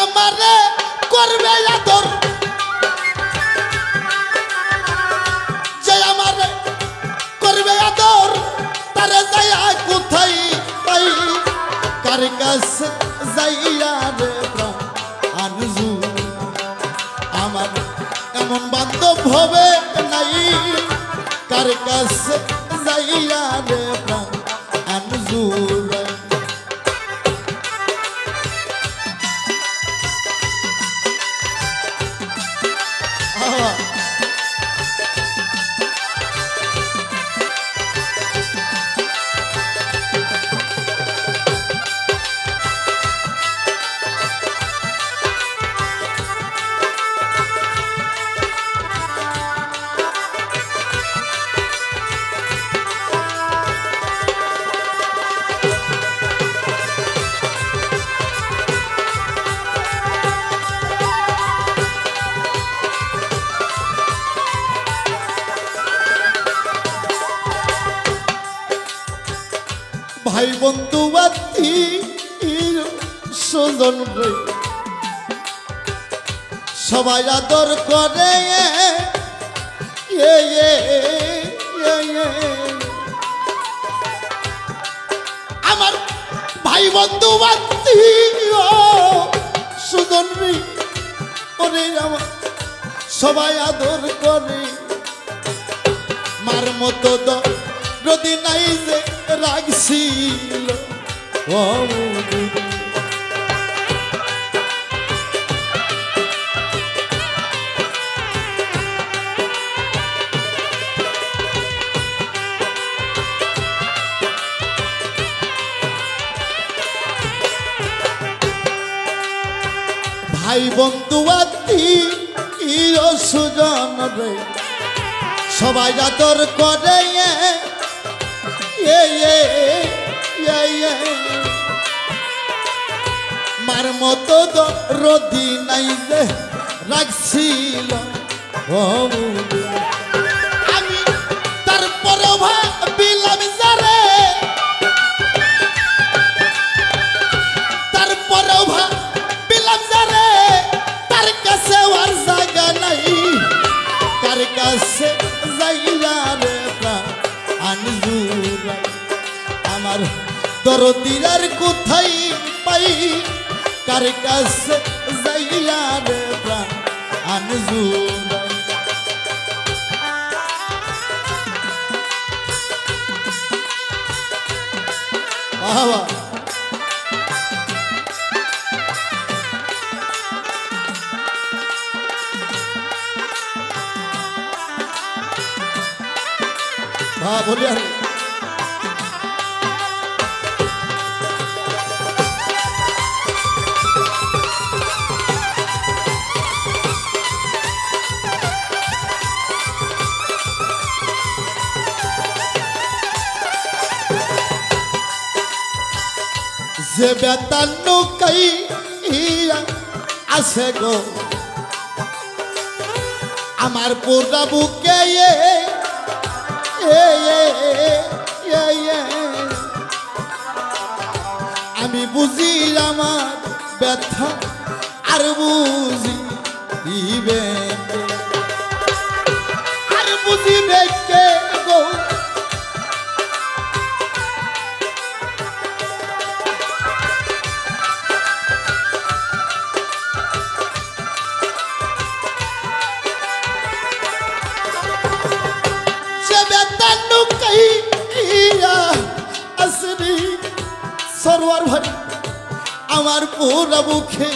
আমারে করবে আদর, যে আমারে করবে আদর, তারে যাইয়া কোথায় পাই, কার কাছে যাইয়া রে প্রাণ জুড়াই। আমার এমন বান্ধব হবে নাই, কার কাছে যাইয়া রে প্রাণ জুড়াই। ভাই বন্ধু আত্মীয় স্বজন রে সবাই আদর করে, আমার ভাই বন্ধু আত্মীয় স্বজন রে ওরে আমার সবাই আদর করে। মার মতো যদি নাই যে রাখছিল ভাই বন্ধু আত্মীয় সুজন রে সবাই আদর করে, মার মতো রদি নাই যে রাখছিল আমি, তারপর ভাবিলাম যারে, তারপর ভাবিলাম যারে, তার কাছে আর জায়গা নাই, কার কাছে যাইলা রে প্রাণ জুড়াই। আমার দরদিরার কোথায় পাই, কার কাছে যাইলা রে প্রাণ জুড়াই। বাবা বলিয়া যে বেতান নৌকাই আছে গো আমার পোড়া বুকে, আমি বুঝি আমার ব্যথা আর বুঝিবে, আর বুঝিবে কে গো, সরোয়ার ভাই আমার পুরা মুখে,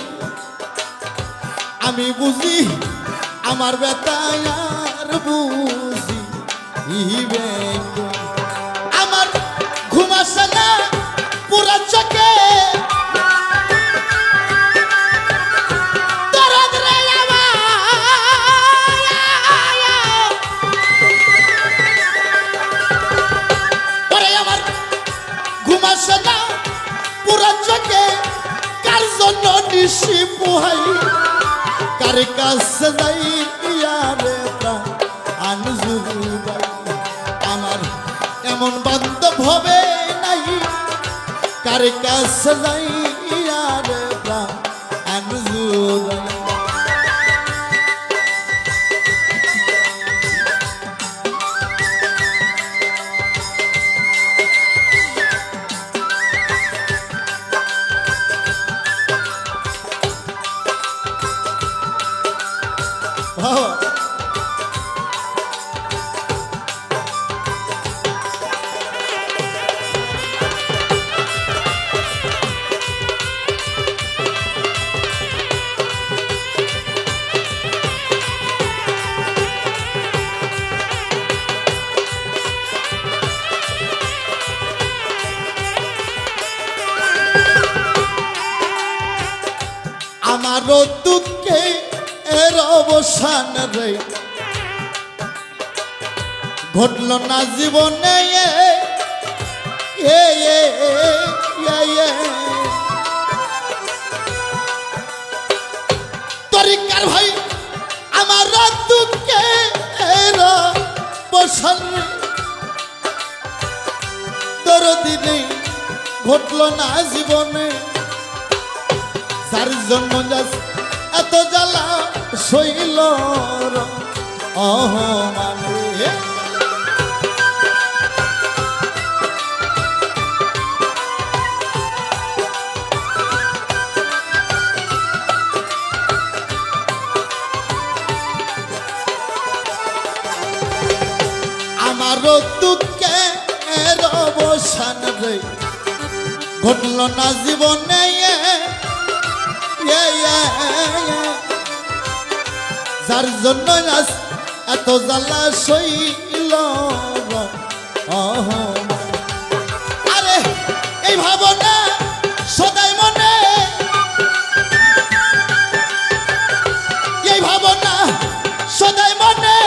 আমি বুঝি আমার বেতায় আর বুঝিবে, আমার ঘুম আসে না পুরা চোখে, ঘুম আসে না পুরা চোখে, কার জন্য নিশি পোহাই, কার কাছে যাইয়া রে প্রাণ জুড়াই। আমার এমন বান্ধব হবে নাই, কার কাছে যাইয়া রে প্রাণ আমার দুঃখে এর অবসান রে ঘটল না জীবনে তরিকার ভাই আমার দুঃখে এর অবসান রে দরদি নেই ঘটল না জীবনে যার জন্য এত জ্বালা শৈল মানে আমার দুঃখে এর অবসান রে ঘটল না জীবনে যার জন্য এত জ্বালা শৈল আরে এই ভাবনা সদাই মনে এই ভাবনা সদাই মনে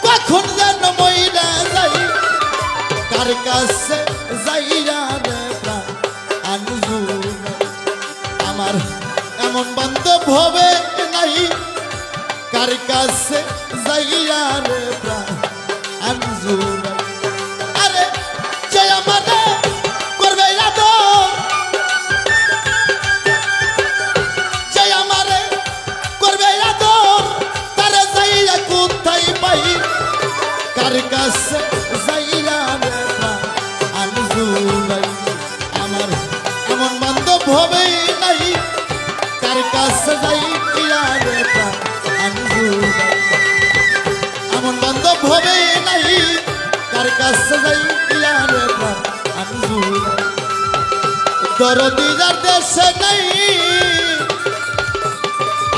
কখন যেন মইরা যাই কার কাছে যাইরা রে প্রাণ আমার এমন বান্ধব হবে নাই কার কাছে যাইয়া রে প্রাণ আরে যে আমারে করবে আদর যে আমারে করবে আদর তারে যাইয়া কোথায় পাই কার কাছে যাইয়া রে প্রাণ আমার এমন বান্ধব হবে নাই কার কাছে যাইয়া রে প্রাণ এমন বান্ধব হবে নাই কার কাছে যাইয়া রে প্রাণ দরদি যার দেশে নাই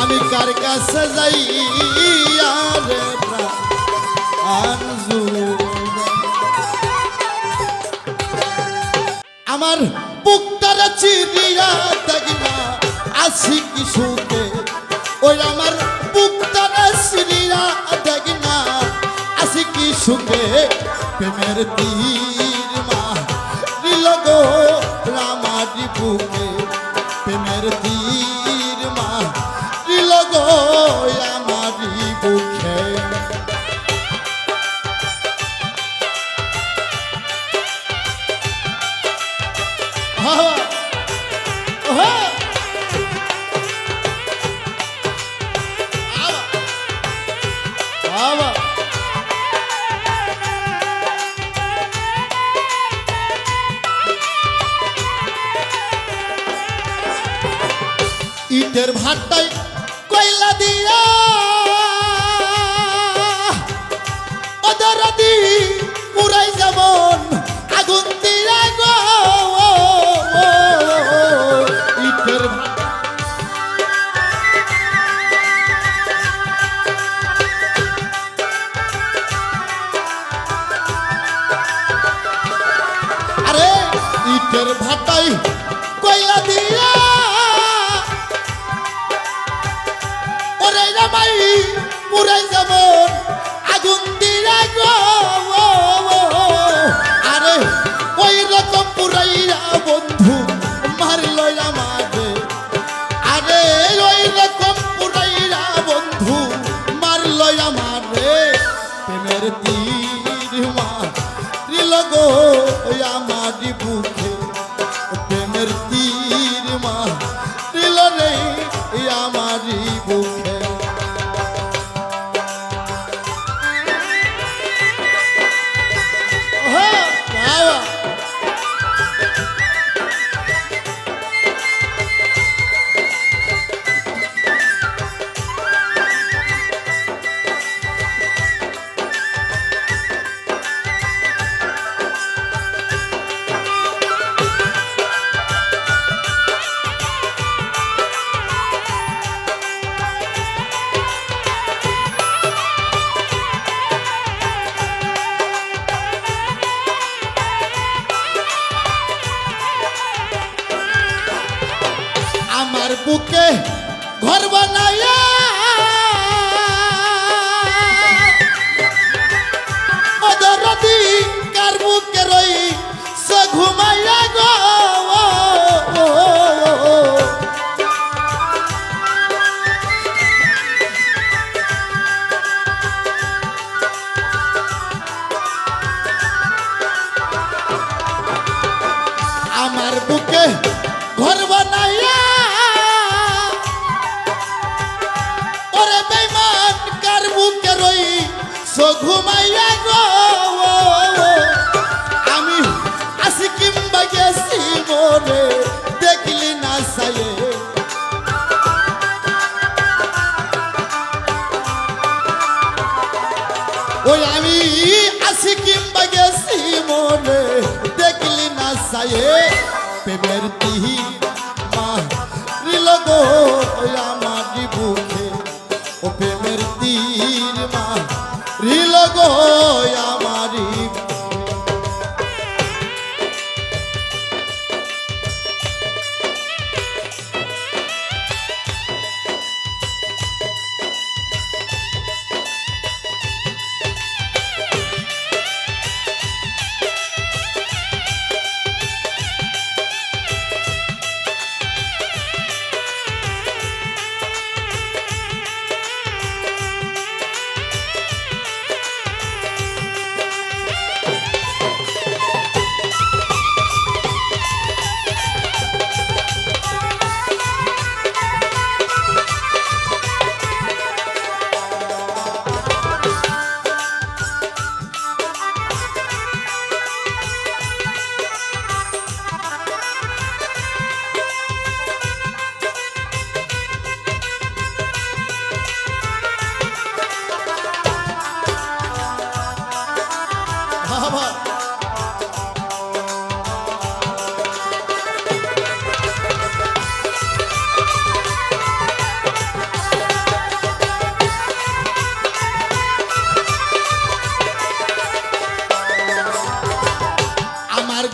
আমি কার কাছে যাইয়া রে প্রাণ আমার বুকটারে চিরিয়া দেখনা আসি কি সুখে ওই আমার বুকটারে চিরিয়া দেখনা আসি কি সুখে প্রেমের তীর মারিল গো রামারি বুকে প্রেমের তীর মারিল গো রামারি বুকে ইটের ভাটায় কয়লা দিয়া ওদের দি পুরাই যেমন আগুন দিয়া গো ইটের আরে ইটের ভাটায় কয়লা দিয়া মাই পুরাই যেমন আগুন দিয়া গো আরে ওই রকম পুরাইয়া বন্ধু মারিল আমারে আরে ওই রকম পুরাইয়া বন্ধু মারিল আমারে প্রেমের তীর মারিল গো আমারি বুকে প্রেমের তীর মারিল রে আমারি বুকে আমার বুকে ঘর বানাইয়া অদরদি কার বুকে রই সে ঘুমাইয়া গো আমার বুকে ঘর বানাইয়া ওরে বেঈমান কার বুকে রই সো ঘুমাইয়া গো আমি আসি কিংবা গেছি মনে দেখলি না সায়ে ওই আমি আসি কিংবা গেছি মনে দেখলি না সায়ে প্রেমের তিহি মারিল গো আমার বুকে ও প্রেমের তীর মারিল গো আমারি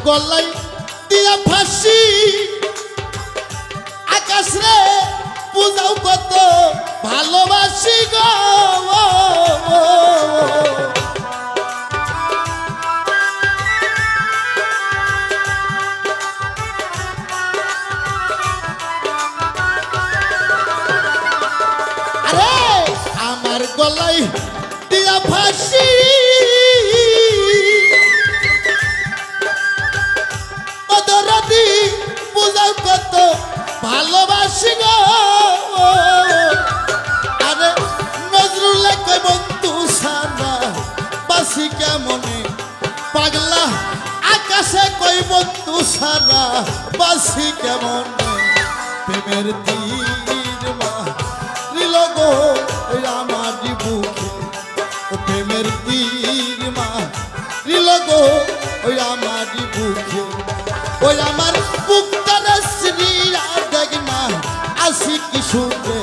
গলায় দিয়া ফাঁসি আকাশ রে বুঝাও কত ভালোবাসি গো আরে আমার গলায় দিয়া ফাঁসি বুঝাও কত ভালোবাসি গো আরে নজরুল কই বন্ধু সারা বাসি কেমনে পাগলা আকাশে কই বন্ধু সারা বাসি কেমনে প্রেমের তীর মারিল গো আমার বুকে ও প্রেমের তীর মারিল গো আমার বুকে ওই আমার বুকটারে সিরিয়া দেখ না আসি কি সুখে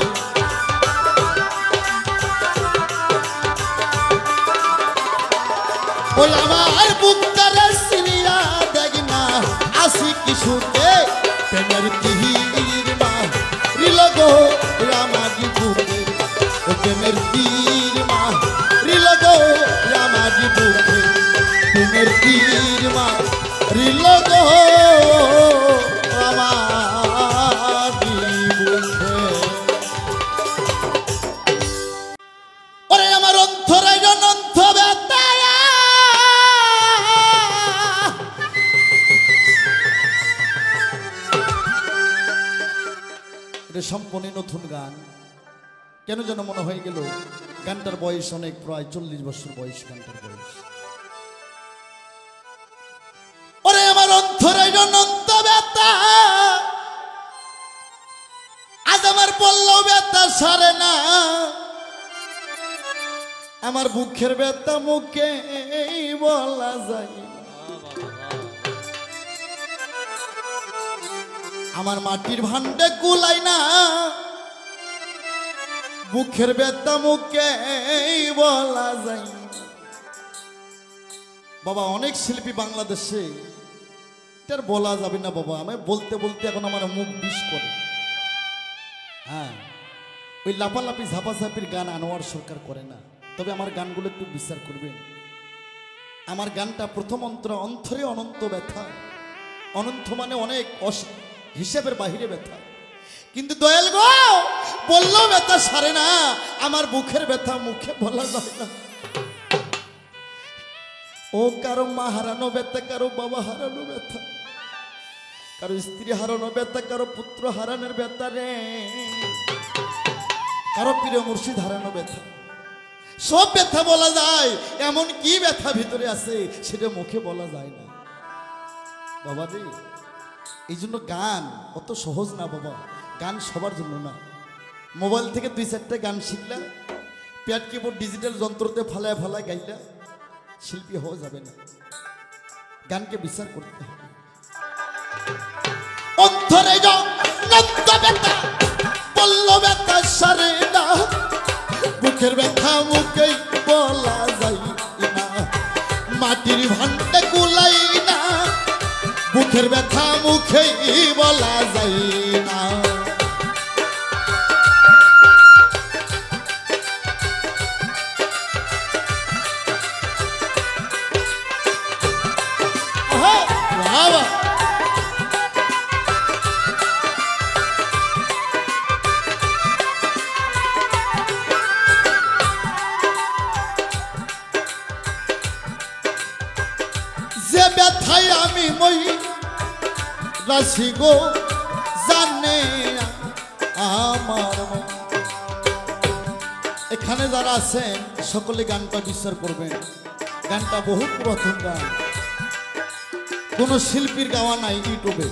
ওই আমার বুকটারে সিরিয়া দেখ না আসি কি সুখে প্রেমের তীর মারিল গো আমার বুকে ও প্রেমের তীর মারিল গো আমার বুকে প্রেমের তীর মারিল গো আমার বুকে ওরে আমার অন্তরে অনন্ত ব্যথা এটা সম্পূর্ণ নতুন গান কেন যেন মনে হয়ে গেল গানটার বয়স অনেক প্রায় 40 বছর বয়স গানটার বয়স ওরে আমার অন্তরে অনন্ত ব্যথা আজ আমার বললেও ব্যথা সারে না আমার বুকের ব্যথা মুখে বলা যায় না আমার মাটির ভান্ডে কুলাই না বুকের ব্যথা মুখে বলা যায় না বাবা অনেক শিল্পী বাংলাদেশে এটার বলা যাবে না বাবা আমি বলতে বলতে এখন আমার মুখ বিষ করে হ্যাঁ, ওই লাফালাফি ঝাপাঝাপির গান আনোয়ার সরকার করে না। তবে আমার গানগুলো একটু বিচার করবেন। আমার গানটা প্রথম অন্তরে অনন্ত ব্যথা। অনন্ত মানে অনেক হিসেবের বাহিরে ব্যথা। কিন্তু দয়াল গো, বললেও ব্যথা সারে না। আমার বুকের ব্যথা মুখে বলা যায় না। ও কারো মা হারানো ব্যথা, কারো বাবা হারানো ব্যথা, কারো স্ত্রী হারানো ব্যথা, কারো পুত্র হারানোর ব্যথা রে, কারো প্রিয় মুর্শিদ হারানো ব্যথা। সব ব্যথা বলা যায়, এমন কি ব্যথা ভিতরে আছে সেটা মুখে বলা যায় না বাবা রে। এই জন্য গান অত সহজ না বাবা। গান সবার জন্য না। মোবাইল থেকে 2-4টা গান শিখলা, প্যাড কিবোর্ড ডিজিটাল যন্ত্রতে ফালায় ফালায় গাইলা শিল্পী হওয়া যাবে না। গানকে বিচার করতে হবে। অন্তরে নন্ত ব্যথা, বলল ব্যথা সারে না। বুকের ব্যথা মুখে বলা যায় না। মাটির ভান্ডে কুলাই না। বুকের ব্যথা মুখে বলা যায় না। যে ব্যথায় আমি মই রাশি গো জানে আমার। এখানে যারা আছেন সকলে গানটা বিচার করবেন। গানটা বহু পুরাতন গান, কোন শিল্পীর গাওয়া নাই ইউটিউবে।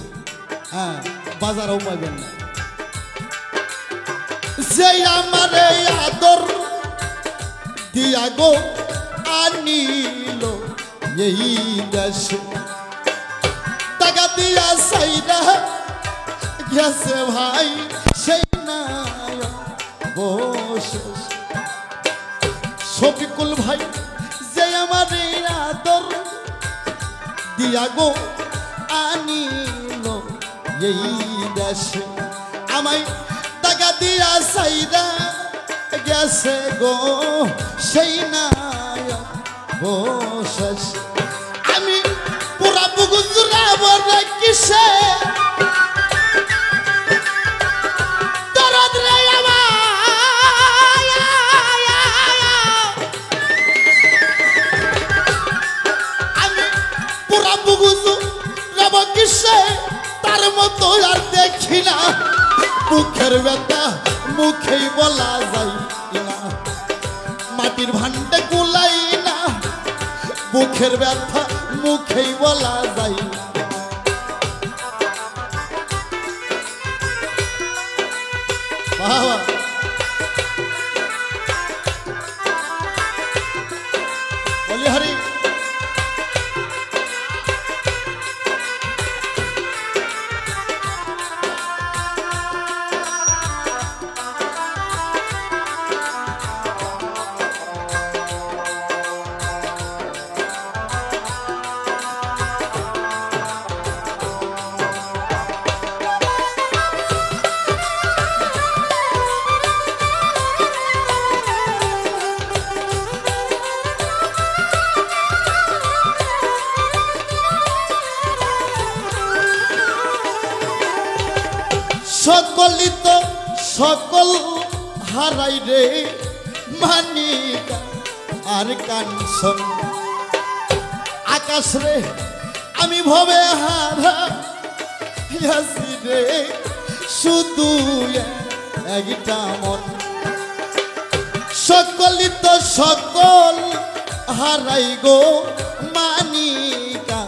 হ্যাঁ, বাজারেও পাইবেন না। যে আমার আদর দিয়া গো আনিল এই দেশে, টাকা দিয়া সাইরা গেছে ভাই সেই না বসে। শফিকুল ভাই যে আমার আদর দিয়া গো আনিল এই দেশে, আমায় টাকা দিয়া সাইরা গেছে গো সেই না বসে। আমি পুরা বুগুজরা বড় কিসে দরদ রে আমি পুরা বুগুজরা বড় কিসে, তার মতো আর দেখি না। বুকের ব্যথা মুখেই বলা যায় না। মাটির ভান্ডে কুলাই না। বুকের ব্যথা মুখেই বলা যায়। বাবা বলি হরি। সকলই তো সকল হারাই রে, মানিকা আর কাঞ্চন। আকাশ রে আমি ভবে হারাইয়াছি রে, শুধু একটা মন। সকলই তো সকল হারাই গো, মানিকা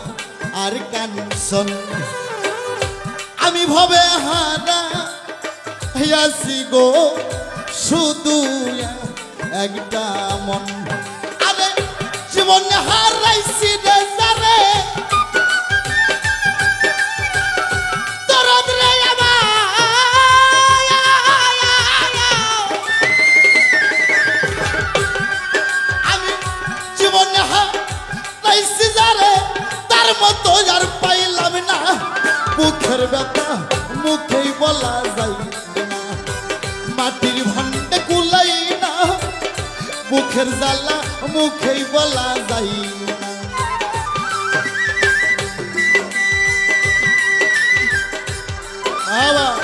আর কাঞ্চন। আমি ভবে হারাইয়াছি গো, শুধু একটা মন। আরে জীবন হারাইছি রে যারে, দরদ রে আমি জীবন হারাইছি যারে, তার মতো আর পাইলাম না। বুকের ব্যথা মুখেই বলা যায় না। দুঃখের জ্বালা মুখেই বলা যায় না। আবার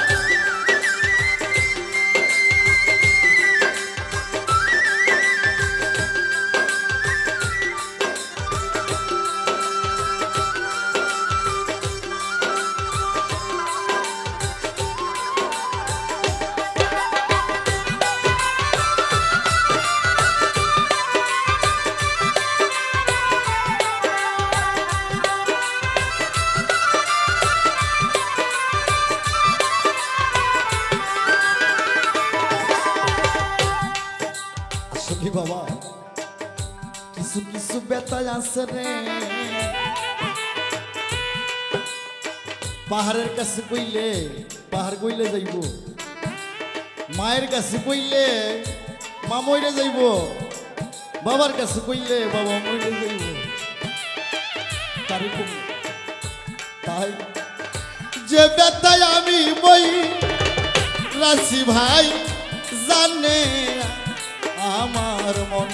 বাবা কিছু কিছু ব্যথা আছে রে, পাহাড়ের কাছে কইলে পাহাড় কইলে যাইব, মায়ের কাছে কইলে মা মইরে যাইব, বাবার কাছে কইলে বাবা মইরে যাইব। তাই যে ব্যথায় আমি বই রাশি ভাই জানে আমার মন,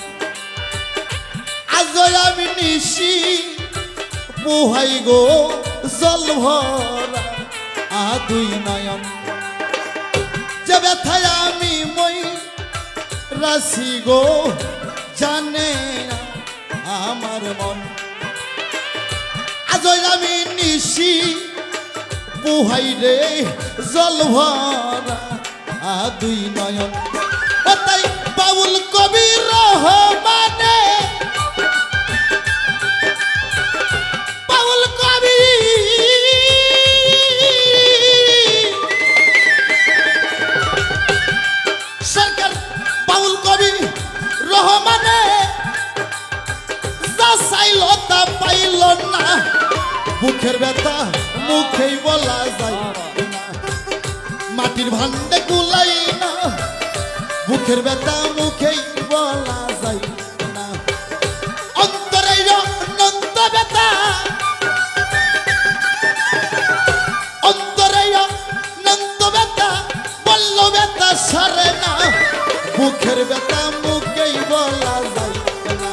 আজ আমি নিশি পোহাই গো জল ভরা দুই নয়ন। যে ব্যথায় আমি মই রাশি গো জানে আমার মন, আজ আমি নিশি পোহাই রে জল ভরা দুই নয়ন। তাই বাউল কবি রহমানে বাউল কবি সরকার বাউল কবি রহমানে যা চাইল তা পাইল না, বুকের ব্যথা মুখেই বলা যায় না, মাটির ভান্ডে কুলাই না, বুকের ব্যথা মুখেই বলা যায় না। অন্তরে অনন্ত ব্যথা, অন্তরে অনন্ত ব্যথা, বলল ব্যথা সারে না, বুকের ব্যথা মুখেই বলা যায় না,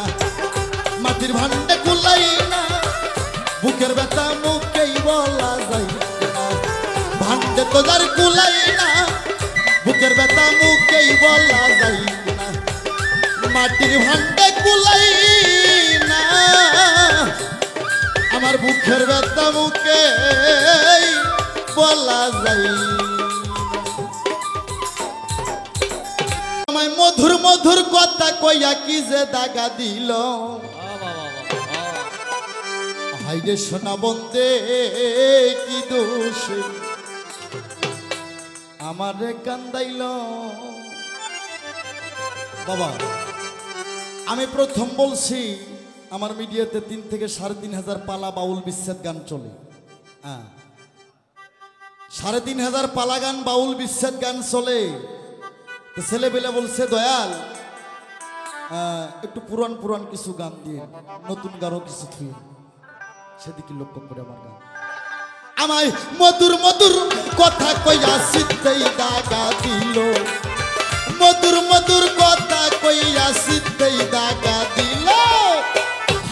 মাটির ভান্ডে কুলাই না, বুকের ব্যথা মুখেই বলা যায় না, ভান্ডে তো যার কুলাই না, বুকের ব্যথা মুখেই বলা যায় না, মাটির ভান্ডে কুলাই না, আমার বুকের ব্যথা মুখেই বলা যায়। আমায় মধুর মধুর কথা কইয়া কি যে দাগা দিল, হাইরে সোনা বন্দে কি দোষ আমারে কান্দাইল। বাবা আমি প্রথম বলছি আমার মিডিয়াতে 3 থেকে 3,500 পালা বাউল বিচ্ছেদ গান চলে, 3,500 পালা গান বাউল বিচ্ছেদ গান চলে। তো ছেলেবেলা বলছে দয়াল একটু পুরান পুরান কিছু গান দিয়ে নতুন গানও কিছু থুয়ে, সেদিকে লক্ষ্য করে আমার গান। আমায় মধুর মধুর কথা কইয়া সিদ্ধেই দাগা দিল, মধুর মধুর কথা কইয়া সিদ্ধেই দাগা দিল,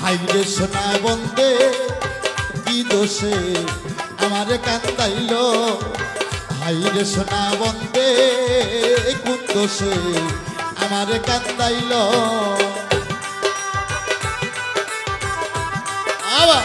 হাইরে সোনা বন্দে কি দোষে আমারে কান্দাইল, হাইরে সোনা বন্দে কোন দোষে আমারে কান্দাইল। আবার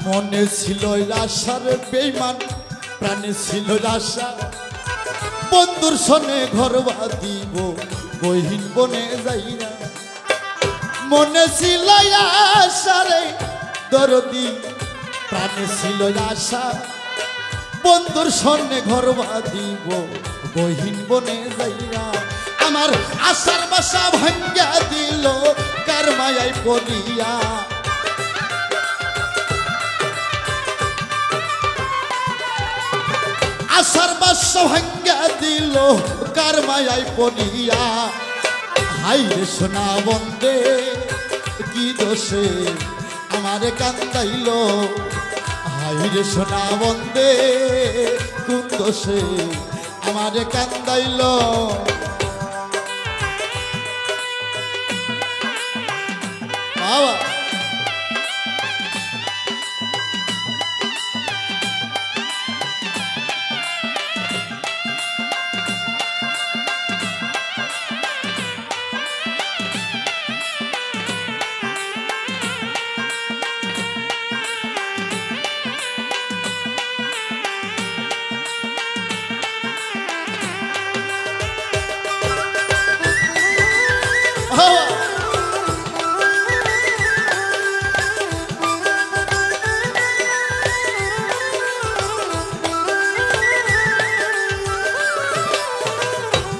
মনে ছিল আশার বেঈমান, প্রাণে ছিল আশা বন্ধুর সনে ঘর বাঁধিব বহিন বনে যাই না, মনে ছিল আশারে দরদি, প্রাণে ছিল আশা বন্ধুর সনে ঘর বাঁধিব গহীন বনে যাইয়া আমার আশার বাসা ভাঙ্গা দিল কার মায়ায় পড়িয়া। আশার বাসা ভাঙ্গা দিল কার মায়ায় পড়িয়া। হাই রে সোনা বন্দে কি দোষে আমারে কান্দাইল, হাই রে সোনা বন্দে কোন দোষে আমারে কান্দাইল। বাবা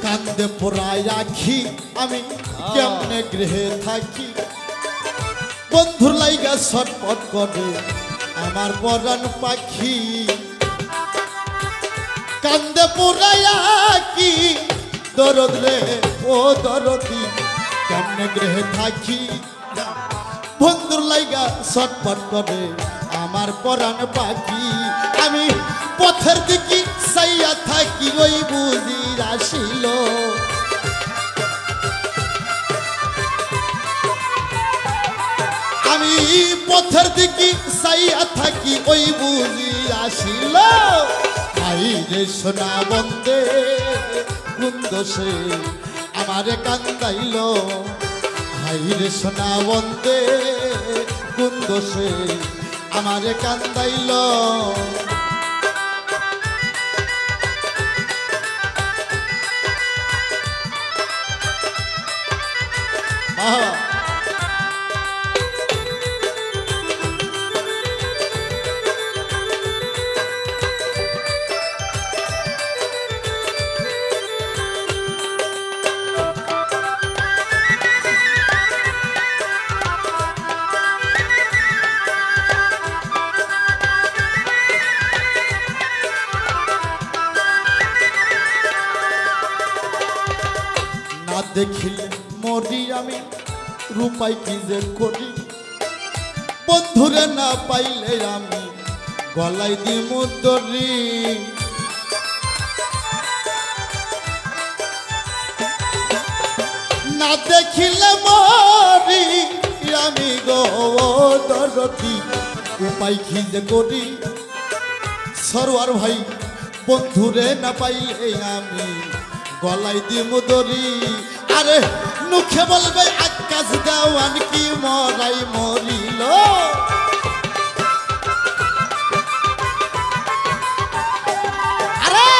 কান্দে পোড়ায় আখি আমি কেমনে গৃহে থাকি, বন্ধুর লাইগা ছটপট করে আমার পরাণ পাখি। কান্দে পোড়ায় আখি দরদ রে ও দরদি কেমনে গৃহে থাকি, বন্ধুর লাইগা ছটপট করে আমার পরাণ পাখি। আমি পথের দিকে চাইয়া থাকি ওই বুঝি আসিল, আমি পথের দিকে চাইয়া থাকি ওই বুঝি আসিল। হাই রে সোনা বন্দে কোন দোষে আমারে কান্দাইল, হাই রে সোনা বন্দে কোন দোষে আমারে কান্দাইল। না দেখিলে মরি আমি রূপাই কি যে করি, বন্ধুরে না পাইলে আমি গলাই দিমু দড়ি। না দেখিলে মরি আমি গো দরদি উপায় কি যে করি, সরোয়ার ভাই বন্ধুরে না পাইলে আমি গলাই দিমু দড়ি। আরে মুখে বলবে আকাশ দেওয়ান কি মরাই মরিল, আরে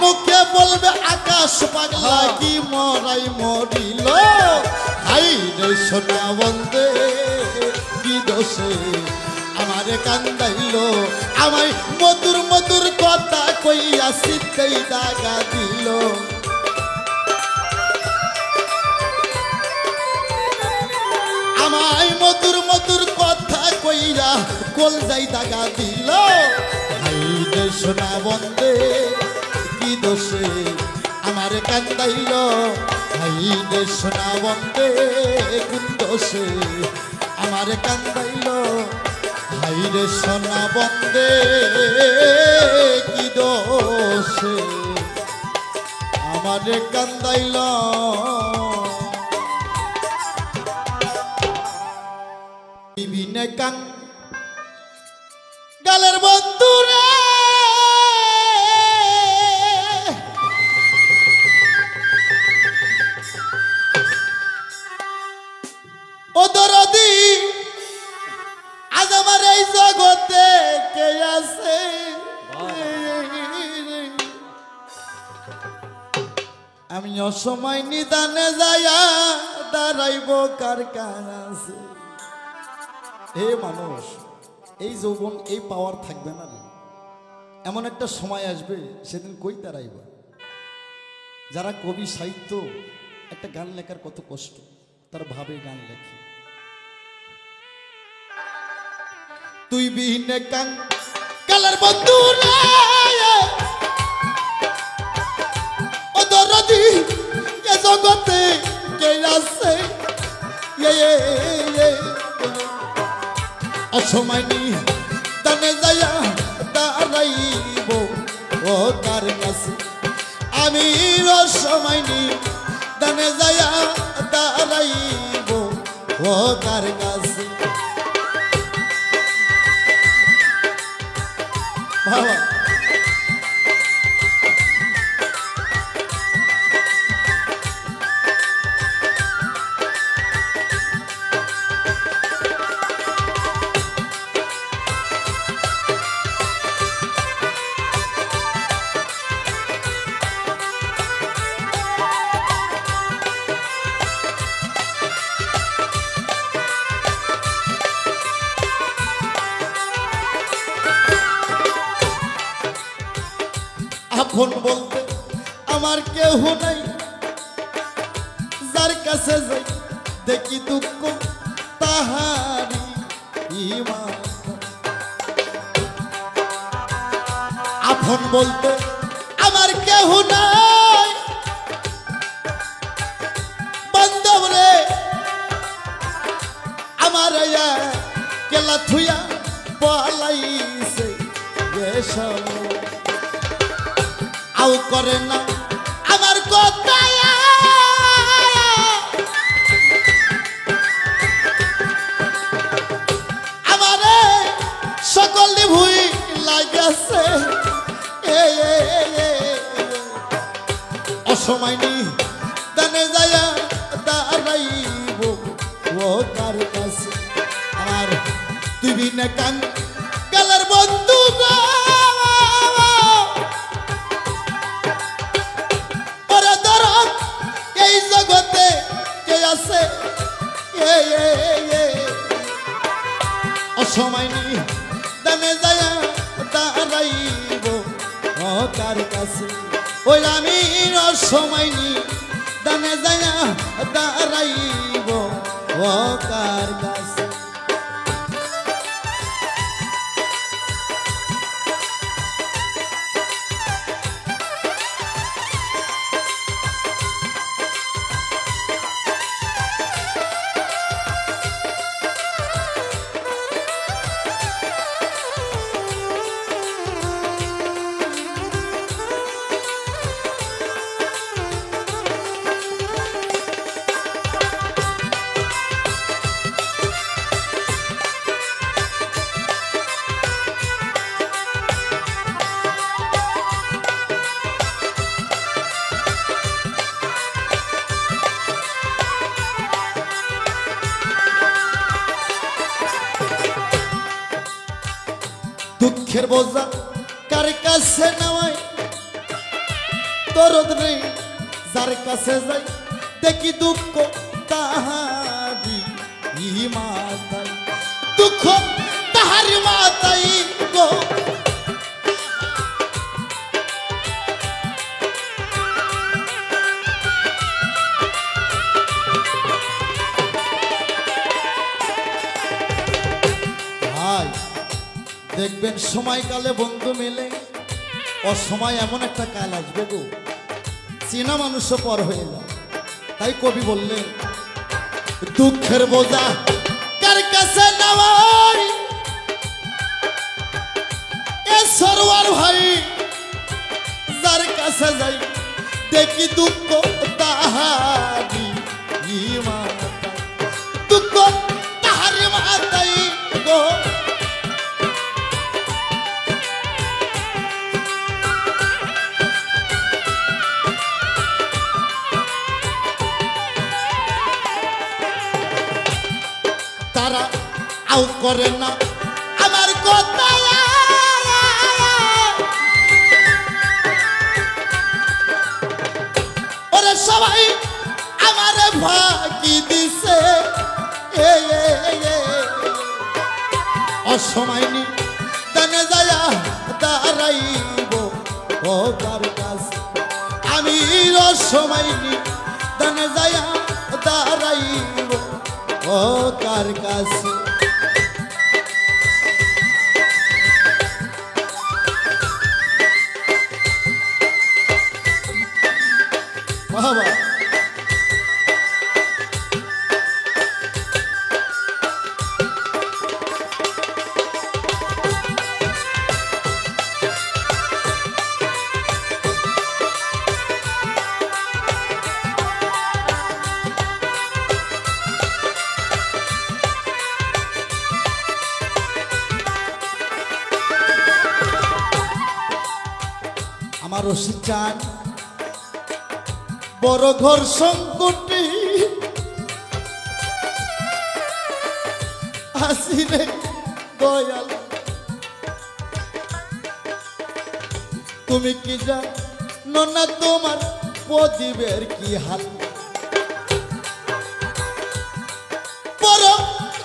মুখে বলবে আকাশ পাগলা কি মরাই মরিল। হাই রে সোনা বন্দে কি দোষে আমারে কান্দাইল, আমায় মধুর মধুর কথা কইয়া সিদ্ধেই দাগা দিল। আমায় মধুর মধুর কথা কইরা কোল যাই দাগা দিল। হাই রে সোনা বন্দে কি দোষে আমারে কান্দাইল, হাই রে সোনা বন্দে কোন দোষে আমারে কান্দাইল। হাই রে সোনা বন্দে কি দোষে আমারে কান্দাইল। বিবিনে কান গালের বন্ধুরে ও দরদি আজ আমার এই জগতে কে আছে, আমি অসময় নিদানে যাইয়া দাঁড়াইব কার কার আছে। হে মানুষ, এই যৌবন এই পাওয়ার থাকবে না রে, এমন একটা সময় আসবে সেদিন কই দাঁড়াইবা। যারা কবি সাহিত্য একটা গান লেখার কত কষ্ট, তার ভাবে গান লেখে। তুই বিহীনে গান কালার বন্ধু রে ও দরদি এ জগতে কে আছে অসময়নি দানে যায়া দাঁড়াইব ও তার কাছে আমি অসময়নি দানে যায়া দাঁড়াইব ও তার কাছে। বাবা আপন বলতে আমার কেউ নাই, যার কাছে যাই দেখি দুঃখ তাহারি ইমান। আপন বলতে আমার কেউ নাই, বান্ধব রে আমার কেলা থুয়া পলাইছে এসব আও করে না আমার কথা আমারে সকল ভুই লাগেছে অসময়নি দানে যায়া দাঁড়াইব ও তার কাছে আমার তুই বিনে কান কালার বন্ধু এই জগতে কে আছে অসময়নি দানে যায়া দাঁড়াইব ও তার কাছে ওই আমি অসময়নি দানে যায়া দাঁড়াইব ও তার কাছে। দুঃখের বোঝা কার কাছে নামাই দরদ নেই যার কাছে যাই দেখি দুঃখ তাহারি মাথায় দুঃখ তাহারি মাথায় গো দেখবেন সময়কালে বন্ধু মেলে অসময় এমন একটা কাল আসবে গো চেনা মানুষও পর হয়ে যায়। তাই কবি বললেন দুঃখের বোঝা কার কাছে নামাই এ সরওয়ার ভাই যার কাছে যাই দেখি দুঃখ তাহারি মাথায় দুঃখ তাহারি মাথায় গো তারা আও করে না আমার কথা ওরে সবাই আমারে ফাঁকি দিছে অসময়নি দানে যায়া দাঁড়াইব ও তার কাছে আমি অসময় দানে যায়া দাঁড়াইব ও কার কাছে বাবা আমার রশিদ চান বড় ঘর সংকটে হাসিরে দয়াল তুমি কি জানো না তোমার প্রদীপের কি হাল বড়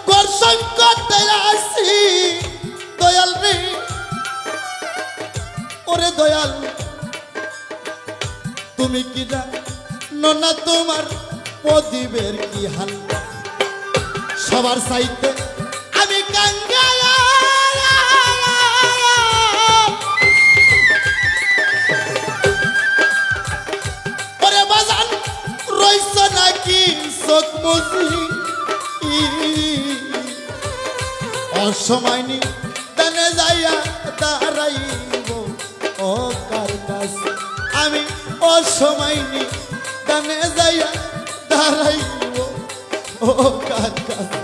ঘর সংকটে আসি দয়াল রে ওরে দয়াল তুমি কি জানো না তোমার প্রদীপের কি হাল সবার চাইতে আমি কাঙ্গাল ওরে বাজান রইছ নাকি চোখ মুজি অসময় নি দানে যাইয়া দাঁড়াইব ও কার কাছে আমি অসময় নি দানে যাইয়া দাঁড়াইব ও কার কাছে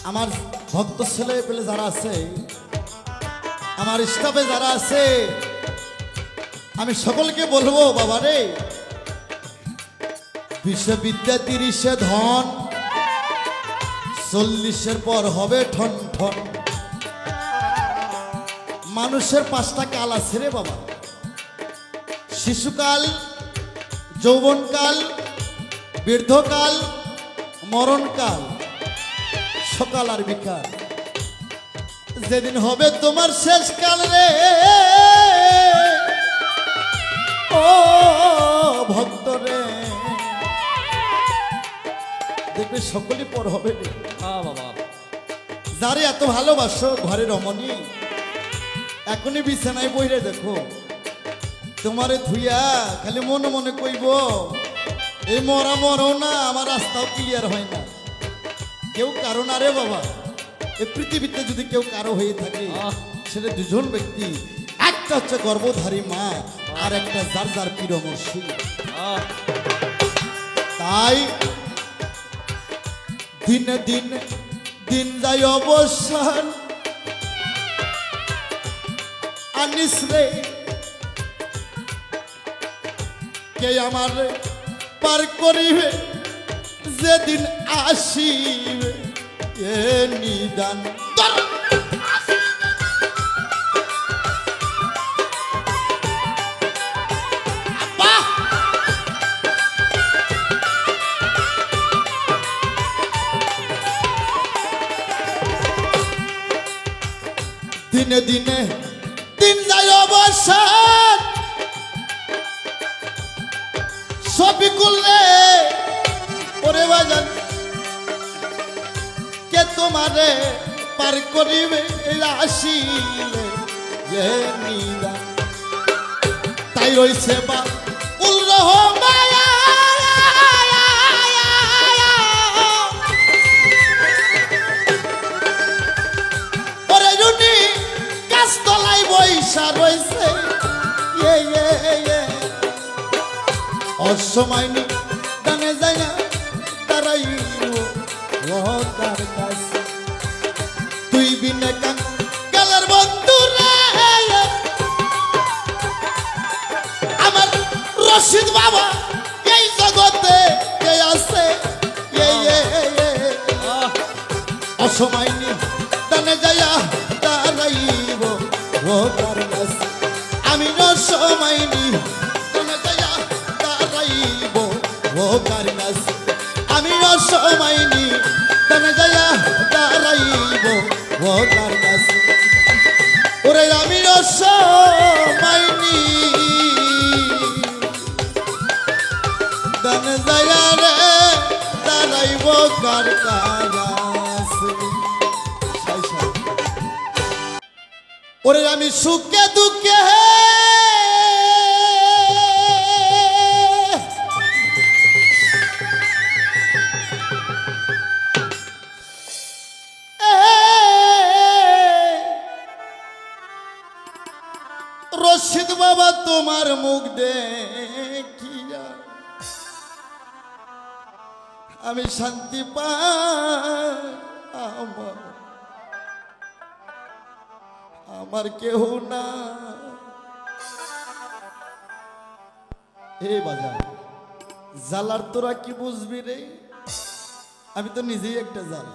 আমার ভক্ত ছেলে পেলে যারা আছে আমার স্টাফে যারা আছে আমি সকলকে বলবো বাবা রে 20 বিদ্যা 30 ধন 40 পর হবে ঠন ঠন মানুষের 5টা কাল আছে রে বাবা শিশুকাল যৌবনকাল বৃদ্ধকাল মরণকাল সকাল আর বিকাল যেদিন হবে তোমার শেষ কাল রে ও ভক্ত রে দেখবে সকলই পর হবে রে বাবা যারে এত ভালোবাসো ঘরে রমণী এখনই বিছানায় বইরে দেখো তোমারে ধুইয়া খালি মনে মনে কইব এই মরা মরও না আমার রাস্তাও ক্লিয়ার হয় না কেউ কারো না রে বাবা এই পৃথিবীতে যদি কেউ কারো হয়ে থাকে সেটা দুজন ব্যক্তি একটা হচ্ছে গর্ভধারী মা আর একটা যার যার প্রিয়মর্ষী তাই দিনে দিনে দিন যায় অবসান আনিস রে কে আমার পার করিবে যেদিন আসিবে এ নিদান দিনে দিনে দিন যায় অবসান সবিকুল রে ওরে বাজান কে তোমারে পার করিবে আসিলে এ নিদান তাই রইছে বা উল রহমায়া ওরে জুনি গাছতলায় বইসা রইছে অসময় নি দানে যাইয়া দাঁড়াইব কার কাছে তুই বিনে কালের বন্ধু রে আমার রশিদ বাবা এই জগতে কে আছে অসময় নি দানে যায়া দাঁড়াইব ও কার কাছে আমি অসময় নি দানে যায়া দাঁড়াইব ও কার কাছে আমি অসময় নি দানে যায়া দাঁড়াইব ও কার কাছে ওরে আমি অসময় নি দানে যায়া রে দাঁড়াইব কার কাছে ওরে আমি সুখে দুঃখে রশিদ বাবা তোমার মুখ দেখিয়া আমি শান্তি পাই আমার কেহ না হে বাজার জালার তোরা কি বুঝবি রে আমি তো নিজেই একটা জাল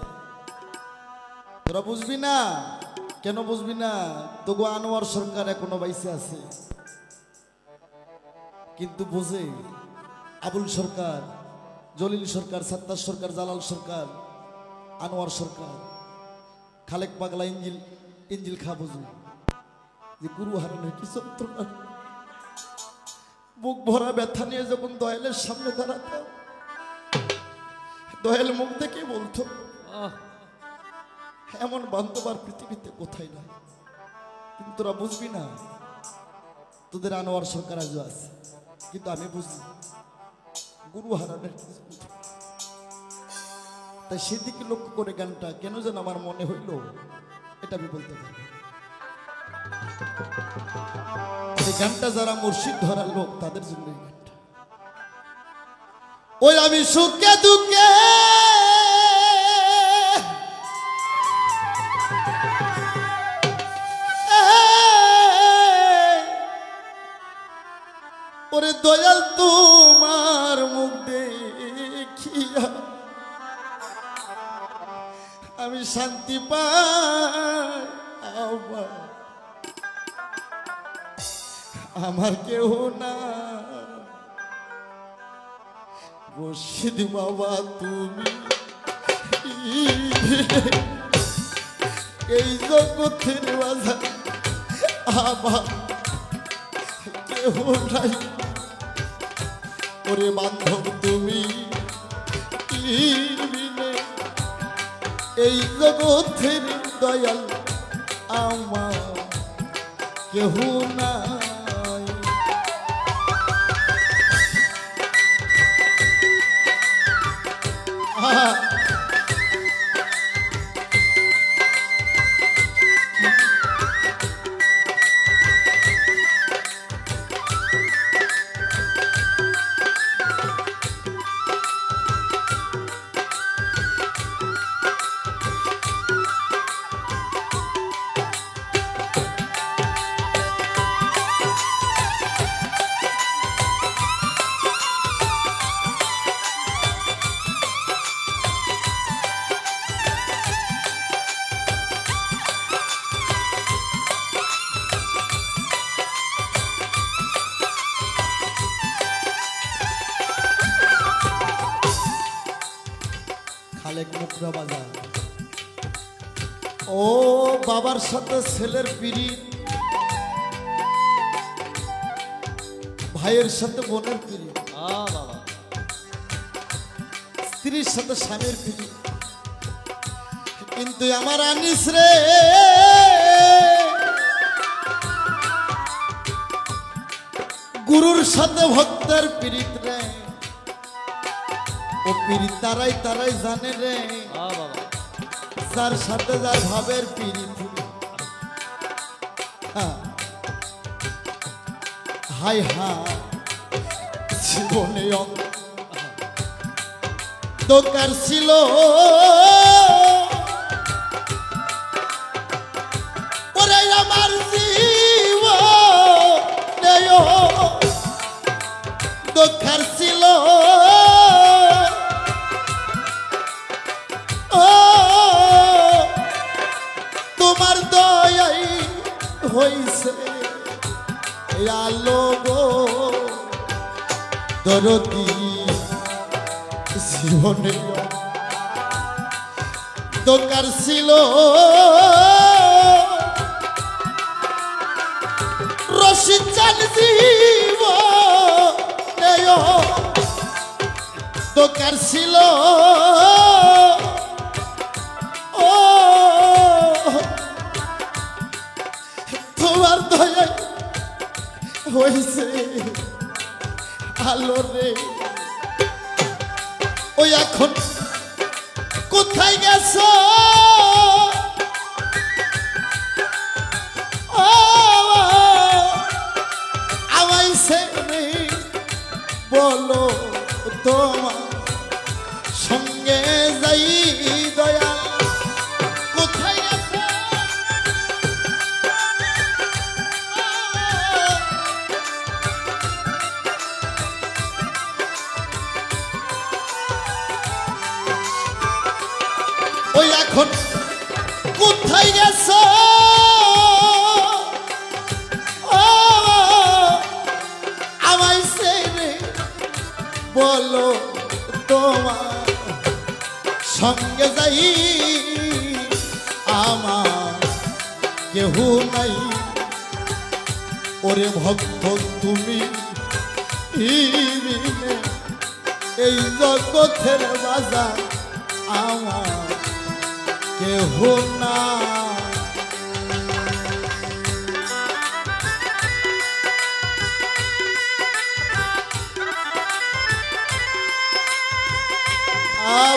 তোরা বুঝবি না কেন বুঝবি না তবু আনোয়ার সরকার এখনো বাইসে আছে কিন্তু বুঝে আবুল সরকার জলিল সরকার সাত্তার সরকার জালাল সরকার আনোয়ার সরকার খালেক পাগলা ইঞ্জিল খা বুঝবি যে গুরু হারানোর কি যন্ত্রণা বুক ভরা ব্যথা নিয়ে যখন দয়ালের সামনে দাঁড়াতাম দয়াল মুখ থেকে বলতো এমন বান্ধব আর পৃথিবীতে কোথায় নাই কিন্তু তোরা বুঝবি না তোদের আনোয়ার সরকার আজও আছে কিন্তু আমি বুঝি গুরু হারানোর কি যন্ত্রণা তাই সেদিকে লক্ষ্য করে গানটা কেন যেন আমার মনে হইল এটা আমি বলতে পারি এই গানটা যারা মুর্শিদ ধরার লোক তাদের জন্য এই গানটা ওই আমি সুখে দুঃখে ওরে দয়াল তোমার মুখ দেখিয়া আমি শান্তি পাই আমার কেউ না রশিদ বাবা তুমি এই জগতের বাজার আমার কেউ নাই ওরে বান্ধব তুমি এই জগতের দয়াল আমার কেহ নাই ও বাবার সাথে ছেলের পিরিত, ভাইয়ের সাথে বোনের পিরিত, স্ত্রীর সাথে স্বামীর পিরিত। কিন্তু আমার আনিস রে গুরুর সাথে ভক্তের পিরিত রে, ও পিরিত তারাই তারাই জানে রে যার সাথে যার ভাবের পিরিত। হাই হা জীবনে দোকার ছিল ওরে আমার জীব দোকার ছিল ও তোমার দয়াই হইছে আলো গো দরদি জীবনে দোকার ছিল রশিদ চান জীব দোকার ছিল ও তোমার দয়া হয়েছে আলো রে ওই এখন কোথায় গেছ আমায় সেরে বলো তোমার সঙ্গে যাই দয়াল কোথায় গেছ ওই এখন কোথায় গেছ আমায় সেরে বলো তোমার সঙ্গে যাই আমার কেহ নাই ওরে ভক্ত তুমি এই জগতের বাজার আমার কেহ না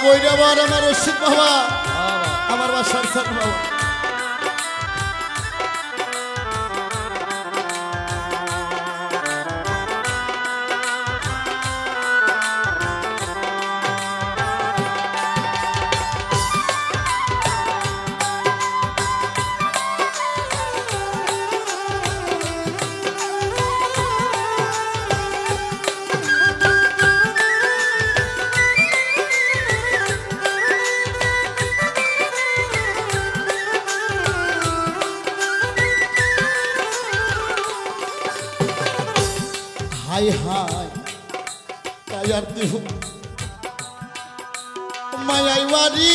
বৈরাবার আমার রশিদ বাবা আমার বাসার স্যার বাবা হাই হাই কায়ার দেহ মায়াই বাড়ি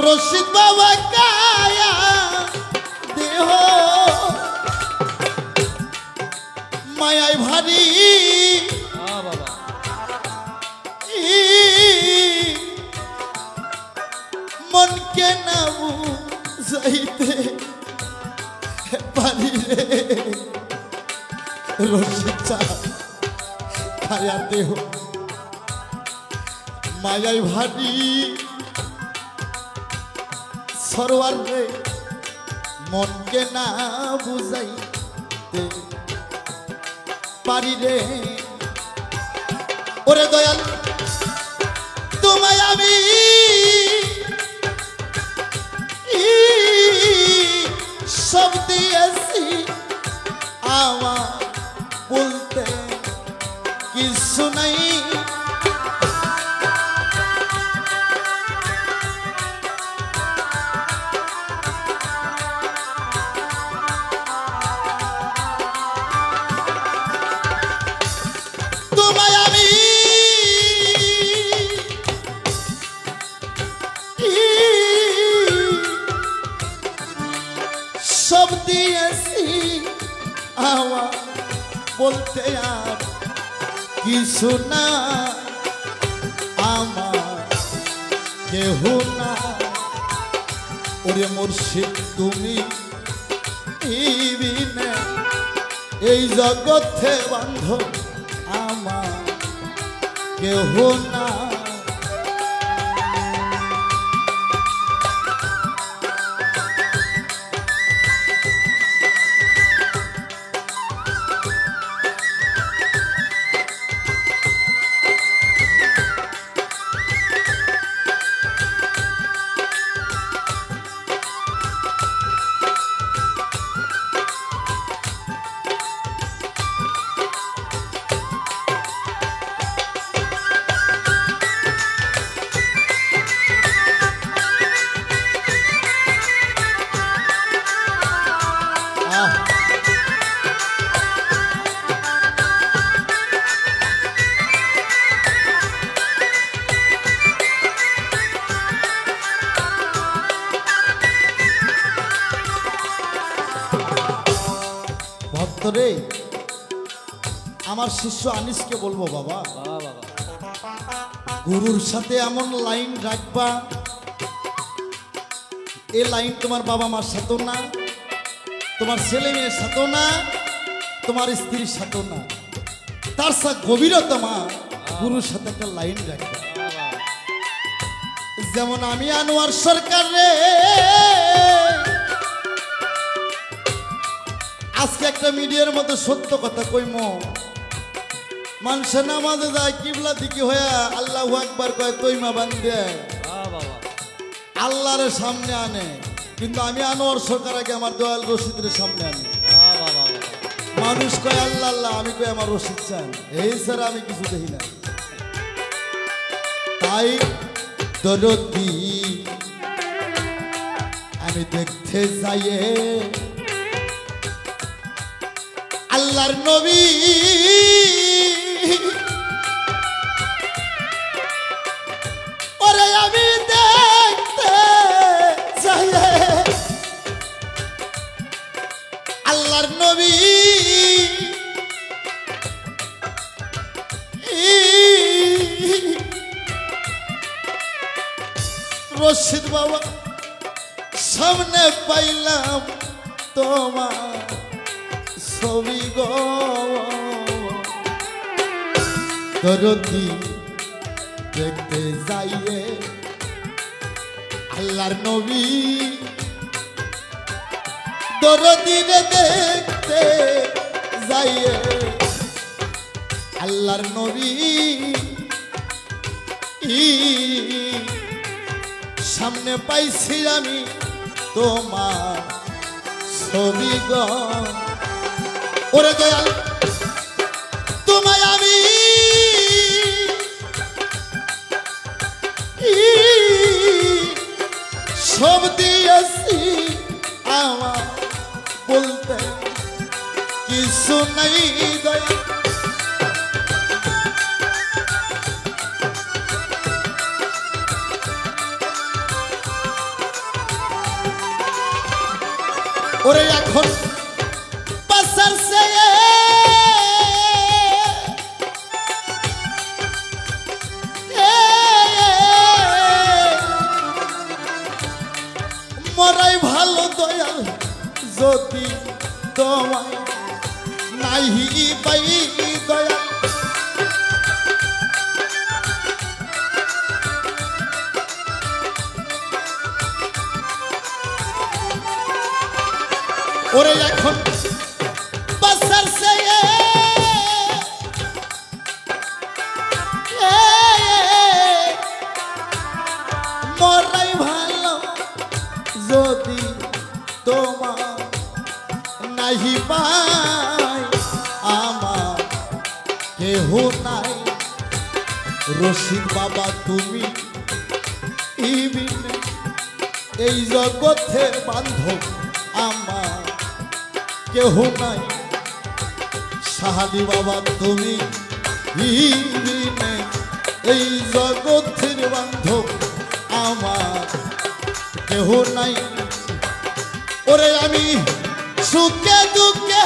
রশিদ বাবা কায়া দেহ মায়াই ভারী মনকে না বুঝাইতে পারি রে রশিদ খায়া দেহ মায়াই ভারী সরোয়ার রে মনকে না বুঝাইতে পারি রে ওরে দয়াল তোমায় আমি সব দিয়েছি আমার বলতে কিছু নাই তোমায় আমি সব দিয়েছি আমার বলতে আর কিছু না আমার কেহ না ওরে মুর্শিদ তুমি এই জগতে বান্ধব আমার কেহ না আমার শিষ্য আনিসকে বলবো, বাবা বাবা বাবা গুরুর সাথে এমন লাইন রাখবা, এই লাইন তোমার বাবা মার সাথেও না, তোমার ছেলে মেয়ের সাথেও না, তোমার স্ত্রীর সাথেও না, তার সাথে গভীরতমা গুরুর সাথে একটা লাইন রাখবা। যেমন আমি আনোয়ার সরকার রে আজকে একটা মিডিয়ার মধ্যে সত্য কথা কইম, মানুষে নামাজে যায় কিবলা দিকে হয়ে আল্লাহু আকবার কয় তৈমা বান্ধে আল্লাহর সামনে আনে, কিন্তু আমি আনোয়ার সরকার আগে আমার দয়াল রশিদের সামনে আনি। মানুষ কয় আল্লাহ আল্লাহ, আমি কই আমার রশিদ চান, এই স্যার আমি কিছু দেখি না। তাই দরদি আমি দেখতে যাইয়ে আল্লাহর নবী, ওরে আমি দেখতে যাইয়ে আল্লাহর নবী, রশিদ বাবা সামনে পাইলাম তোমার ছবি গো, দরদি দেখতে যাইয়ে আল্লাহর নবী, দরদিরে দেখতে যাইয়ে আল্লাহর নবী, সামনে পাইছি আমি তোমার ছবি গো, ওরে দয়াল তোমায় আমি সব দিয়েছি, আমার বলতে কিছু নাই দয়াল। ওরে এখন পাশার সে মরাই ভালো দয়াল, যদি তোমায় নাহি পাই দয়াল। ওরে এখন বাসার সে মরাই ভালো, যদি তোমার নাহি পাই, আমার কেহ নাই রশিদ বাবা তুমি ইবিনে এই জগতে বান্ধব, আমার কেহ নাই সাহালি বাবা তুমি ইবিনে এই জগতের বান্ধব, আমার কেহ নাই। ওরে আমি সুখে দুঃখে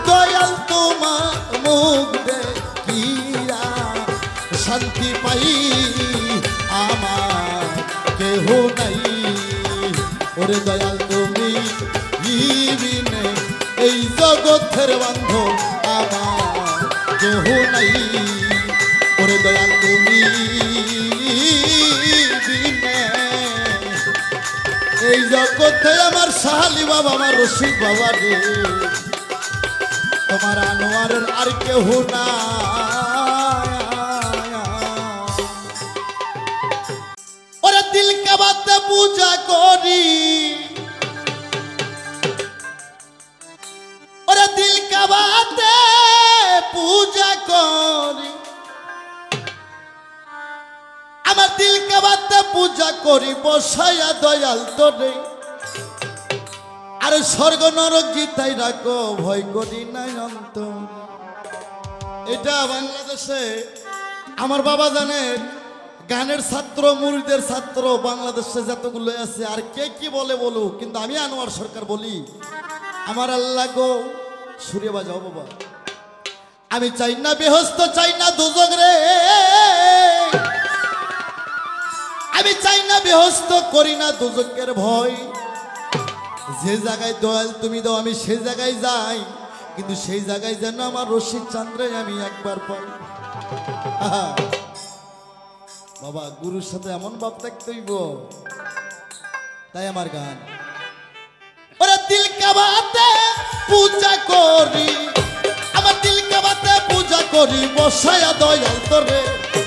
দয়াল তোমার মুখ দেখিয়া শান্তি পাই, আমার কেহ নাই। ওরে দয়াল তুমি বিনে এই জগতের বান্ধব, আমার কেহ নাই। ওরে দয়াল তুমি বিনে এই জগতে আমার সাহালি বাবা, আমার রশিদ বাবা রে, তোমার আনোয়ারের আর কেহ না। ওরে দিল কাবাতে পূজা করি, ওরে দিল কাবাতে পূজা করি, আমার দিল কাবাতে পূজা করি বসাইয়া দয়াল তোরে, আর স্বর্গ নরক জিতাই রাখো ভয় করি নাই অন্তর। এটা বাংলাদেশে আমার বাবা জানেন গানের ছাত্র মুরিদের ছাত্র বাংলাদেশে যতগুলো আছে আর কে কি বলে বলুক, কিন্তু আমি আনোয়ার সরকার বলি, আমার আল্লাহ গো সুরে বাজাও বাবা, আমি চাই না বেহস্ত, চাই না দুজক রে, আমি চাই না বেহস্ত, করি না দুজকের ভয়। যে জায়গায় দয়াল তুমি দাও আমি সেই জায়গায় যাই, কিন্তু সেই জায়গায় যেন আমার রশিদ চান্দ্রে আমি একবার পাই। বাবা গুরুর সাথে এমন ভাব থাকতে হইব, তাই আমার গান। ওরে দিল কাবাতে পূজা করি, আমার দিল কাবাতে পূজা করি, বসায়া দয়াল তোরে,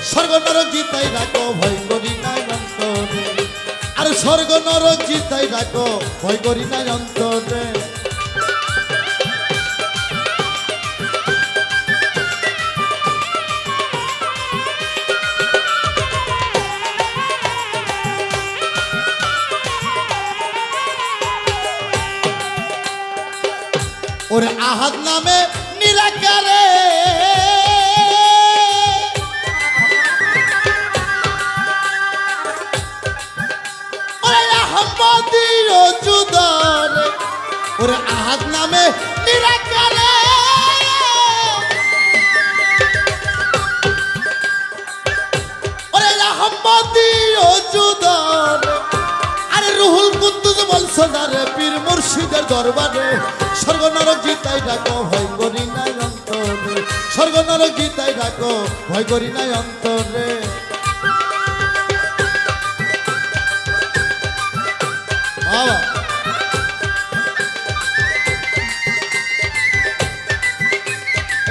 স্বর্গ নরক জিতাই রাখো, ভয় করি না অন্তরে, আর স্বর্গ নরক জিতাই রাখো, ভয় করি না অন্তরে। ওরে আহাদ নামে নিরাকারে, ওরে আহমদি ওজুদারে, ওরে আহাদ নামে নিরাকারে, ওরে আহমদি ওজুদারে, আরে রুহুল কুদ্দুস বলছো যারে, পীর মুর্শিদের দরবারে, স্বর্গ নরক জিতাই ডাকো, ভয় করি নাই অন্তরে, স্বর্গ নরক জিতাই ডাকো, ভয় করি নাই অন্তরে।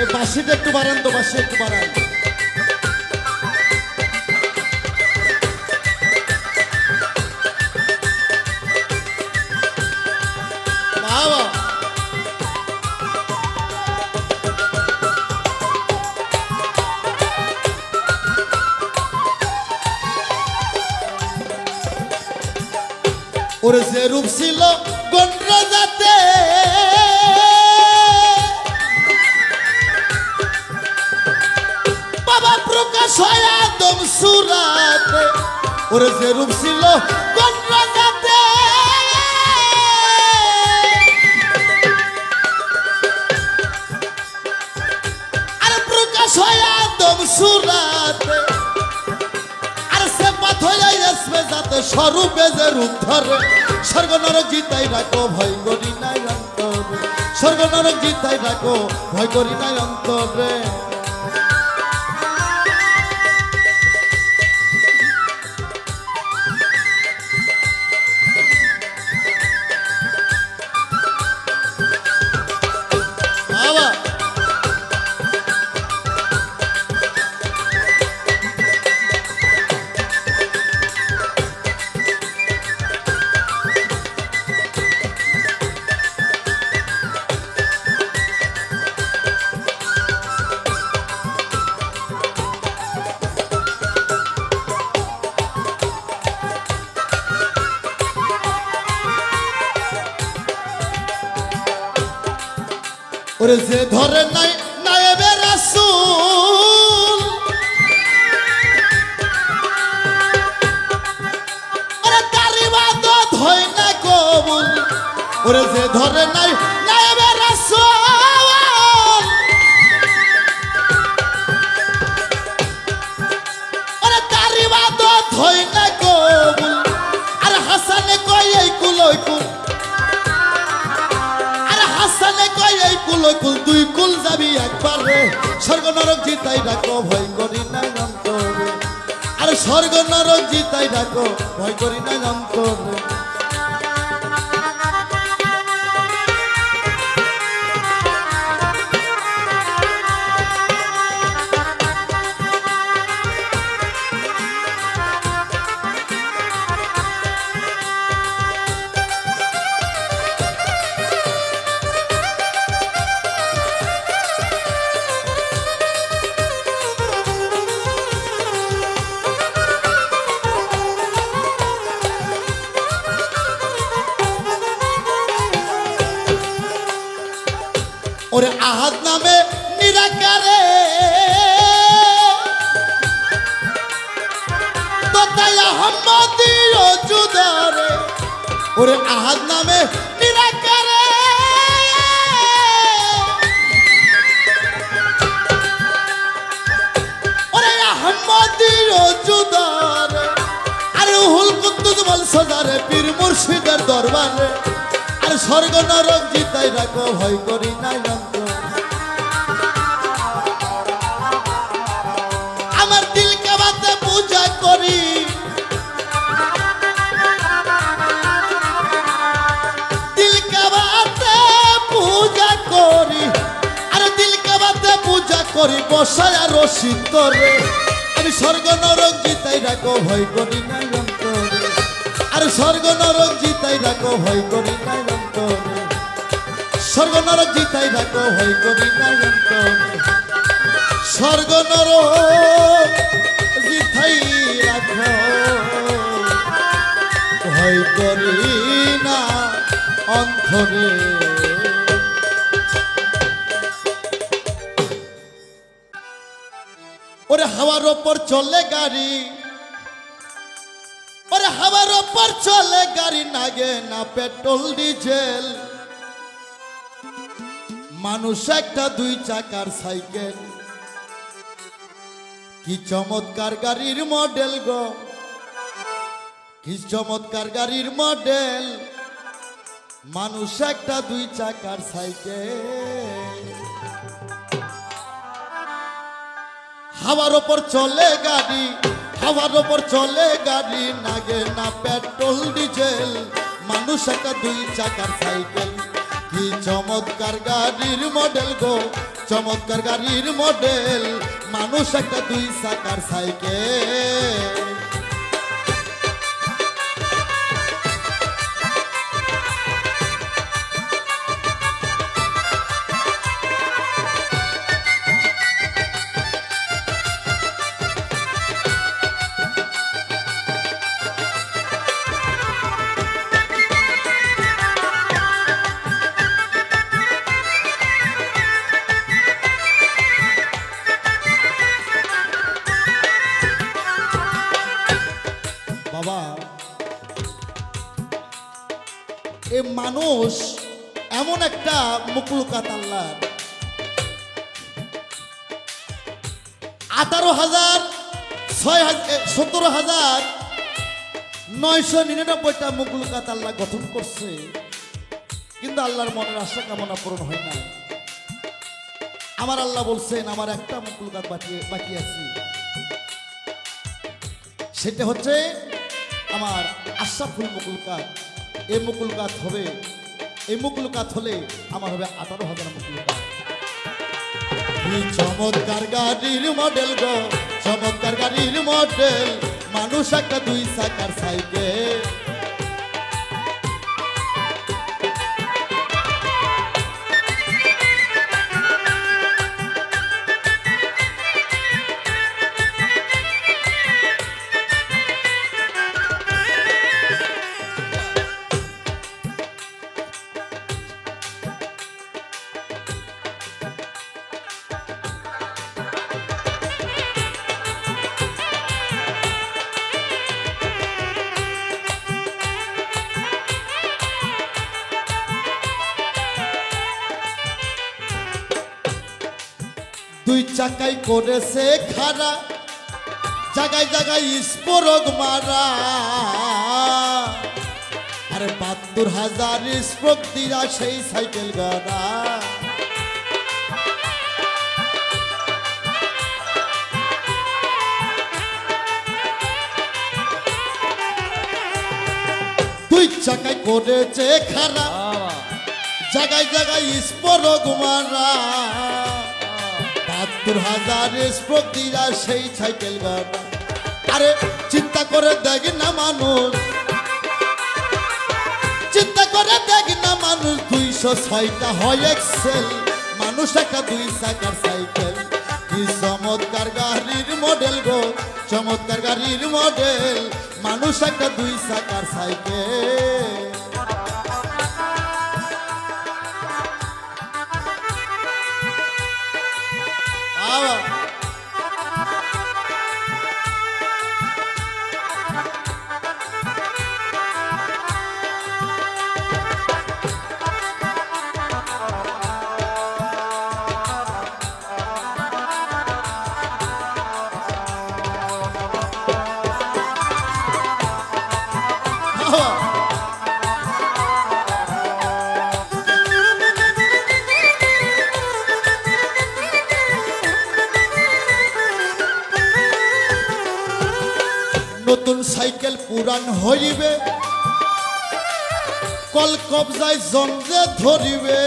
এই বাঁশিটা একটু বাড়ান তো, বাঁশি একটু বাড়ান। ওরে যে রূপ ছিল গন্ডরাজাতে, বাবা প্রকাশ হয় আদম সুরাতে, ওরে যে রূপ ছিল গন্ডরাজাতে, আর প্রকাশ হয় আদম সুরাতে, আর সে পাথর আসবে যাতে স্বরূপে যে রূপ ধরে, স্বর্গ নরক জিতাই রাখো, ভয় করি নাই অন্তরে, স্বর্গ নরক জিতাই রাখো, ভয় করি নাই অন্তরে। ওরে যে ধরে নাই নায়েবে রাসূল, ওরে তার ইবাদত হয় না কবুল, ওরে যে ধরে নাই নায়েবে রাসূল, ওরে তার ইবাদত হয় না কবুল, আর হাসানে কয় এই কুল ওই কুল, হাসানে কয় এই কুল কুল, দুই কুল যাবি একবারে, স্বর্গ নরক জিতাই ডাকো, ভয় করি নাই অন্তরে, আর স্বর্গ নরক জিতাই ডাকো, ভয় করি নাই অন্তরে। ওরে আহাদ নামে নিরাকারে, তাই আহমদি ও জুদারে ওরে আহাদ নামে নিরাকারে ওরে আহমদি ও জুদারে আরে হুল কুদ্দুস বল সদারে পীর মুর্শিদের দরবারে আর স্বর্গ নরক জিতাই রাখো ভয় করি নাই অন্ত আমার দিল কাবাতে পূজা করি দিল কাবাতে পূজা করি আর দিল কাবাতে পূজা করি বসায় আর রশিদরে আমি স্বর্গ নরক জিতাই রাখো ভয় করি নাই অন্তরে আর স্বর্গ নরক জিতাই রাখো ভয় করি নাই অন্তরে স্বর্গ নরক জিতাই রাখো ভয় করি নাই অন্তরে স্বর্গ নরক জিতাই রাখো ভয় করি না অন্তরে ওরে হাওয়ার ওপর চলে গাড়ি ওরে হাওয়ার ওপর চলে গাড়ি নাগে না পেট্রোল ডিজেল মানুষ একটা দুই চাকার সাইকেল কি চমৎকার গাড়ির মডেল গো কি চমৎকার গাড়ির মডেল মানুষ একটা দুই চাকার সাইকেল হাওয়ার ওপর চলে গাড়ি হাওয়ার ওপর চলে গাড়ি নাগে না পেট্রোল ডিজেল মানুষ একটা দুই চাকার সাইকেল কি চমৎকার গাড়ির মডেল গো চমৎকার গাড়ির মডেল মানুষ একটা দুই চাকার সাইকেল বাবা এ মানুষ এমন একটা মুকলুকাত আল্লাহ 17,999টা মুকলুকাত আল্লাহ গঠন করছে কিন্তু আল্লাহর মনের আশা কামনা পূরণ হয় না আমার আল্লাহ বলছেন আমার একটা মুকলুকাত বাকি আছে সেটা হচ্ছে আমার আশরাফুল মুকলুকাত এই মুকলুকাত হবে এই মুকলুকাত হলে আমার হবে 18,000 মুকলুকাত কি চমৎকার গাড়ির মডেল গো চমৎকার গাড়ির মডেল মানুষ একটা দুই চাকার সাইকেল দুই চাকাই করেছে খাড়া জায়গায় জায়গায় স্পোরক মারা আরে 72,000 স্পোক দিয়া সেই সাইকেল গড়া দুই চাকাই করেছে খাড়া জায়গায় জায়গায় স্পোরক মারা 72,000 স্পোক দিয়া সেই সাইকেল গড়া আরে চিন্তা করে দেখ না মানুষ চিন্তা করে দেখ না মানুষ 206টা হয় এক্সেল মানুষ একটা দুই চাকার সাইকেল কি চমৎকার গাড়ির মডেল গো চমৎকার গাড়ির মডেল মানুষ একটা দুই চাকার সাইকেল নতুন সাইকেল পুরান হইবে, কল কবজায় জংজে ধরিবে,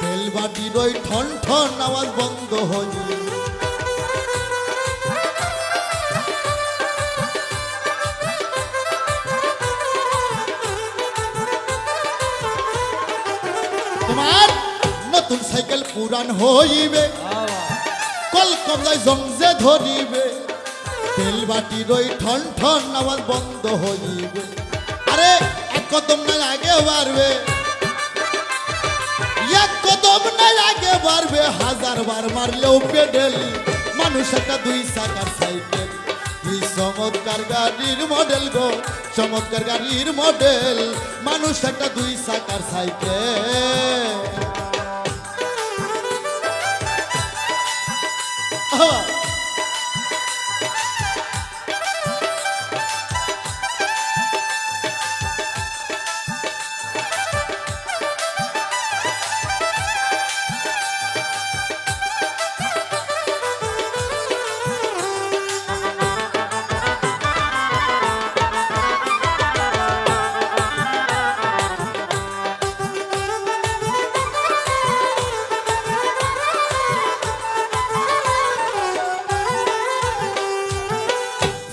তেলবাটির ওই ঠন ঠন আওয়াজ বন্ধ হইবে। তোমার নতুন সাইকেল পুরান হইবে, কল কবজায় জংজে ধরিবে, তেলবাটির ওই ঠন ঠন আওয়াজ বন্ধ হইবে। আরে এক কদম না আগে বাড়বে, এক কদম না আগে বাড়বে, হাজার বার মারলেও পেডেল। মানুষ একটা দুই চাকার সাইকেল, কি চমৎকার গাড়ির মডেল গো, চমৎকার গাড়ির মডেল। মানুষ একটা দুই চাকার সাইকেল।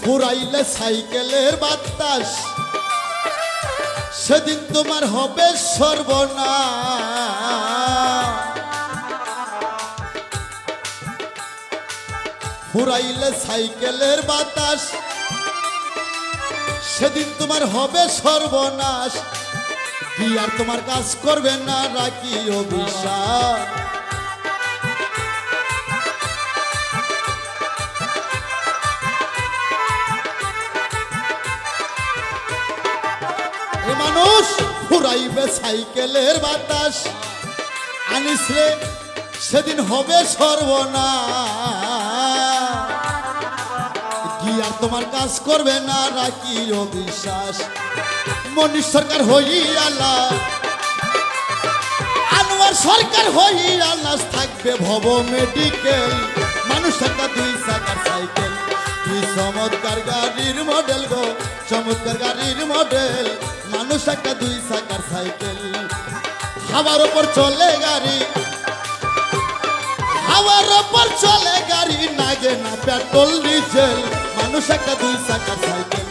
ফুরাইলে সাইকেলের বাতাস, সেদিন তোমার হবে সর্বনাশ। ফুরাইলে সাইকেলের বাতাস, সেদিন তোমার হবে সর্বনাশ। কি আর তোমার কাজ করবে না, রাখি অভিশাপ। মানুষ ফুরাইবে সাইকেলের বাতাস, আনিস রে সেদিন হবে সর্বনাশ। কি আর তোমার কাজ করবে না, রাখি অবিশ্বাস। মনীষ সরকার হইয়ালা, আনোয়ার সরকার হইয়ালা, থাকবে ভব মেডিকেল। মানুষ একটা দুই চাকার সাইকেল, কি চমৎকার গাড়ির মডেল গো, চমৎকার গাড়ির মডেল। মানুষ একটা দুই চাকার সাইকেল, হাওয়ার ওপর চলে গাড়ি, হাওয়ার ওপর চলে গাড়ি, নাগে না পেট্রোল ডিজেল। মানুষ একটা দুই চাকার সাইকেল,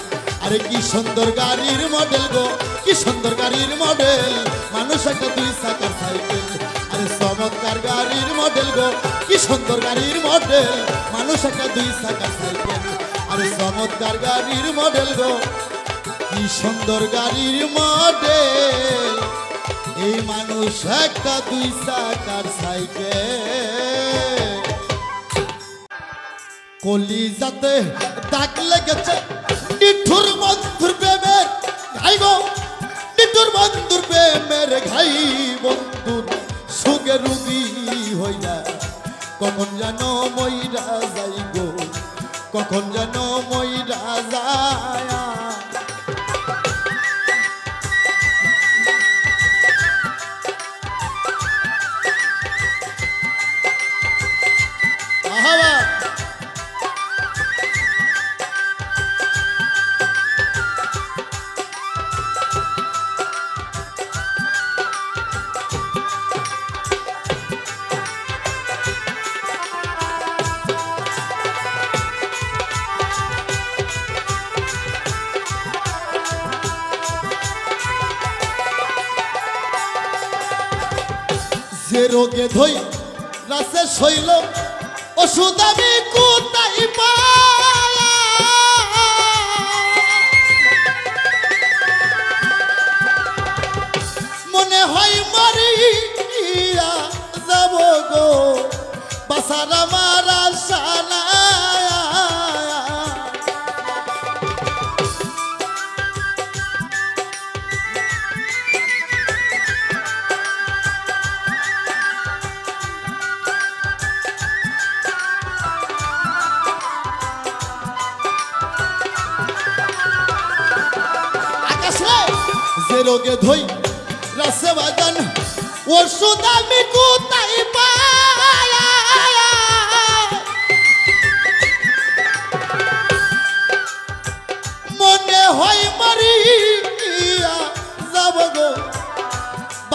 আরে কি সুন্দর গাড়ির মডেল গো, কি সুন্দর গাড়ির মডেল। মানুষ একটা দুই চাকার সাইকেল, আরে চমৎকার গাড়ির মডেল গো, কি সুন্দর গাড়ির মডেল। মানুষ একটা দুই চাকার সাইকেল, আরে চমৎকার গাড়ির মডেল গো, কি সুন্দর গাড়ির মডেল। এই মানুষ একটা দুই চাকার সাইকেল। কলিজাতে দাগ লেগেছে নিঠুর বন্ধুর প্রেমের ঘাই গো, নিঠুর বন্ধুর প্রেমের ঘাই। বন্ধুর সুগে রুগী হইয়া কখন যেন মইরা যাই গো, কখন যেন মইরা যায়। যে রোগে ধই রাসে শৈল, ওষুধ আমি কোথায় পাই। মনে হয় মরিয়া যাব গো, বাসার আমার আশা নাই। যে রোগে ধই রাসে বাজান, ওষুধ আমি কোথায় পাই।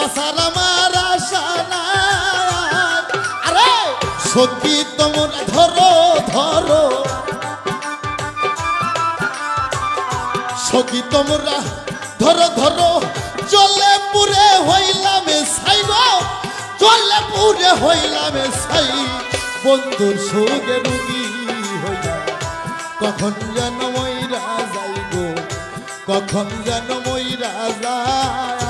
বাসার আমার আশা নাই। আরে সখী তোমরা ধরো ধরো, সখী তোমরা ধরো ধরো, জলে পুরে হইলাম ছাই গো, জলে পুরে হইলাম ছাই। বন্ধুর সুখে রুগী হইয়া কখন যেন মইরা যাই গো, কখন যেন মইরা যায়।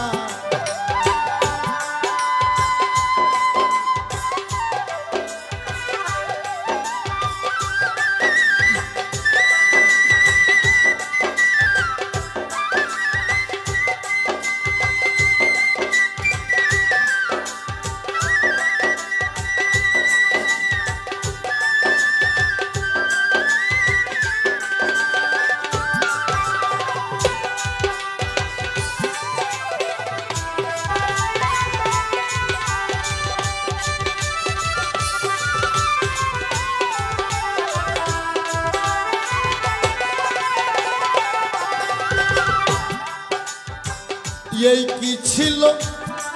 এই কি ছিল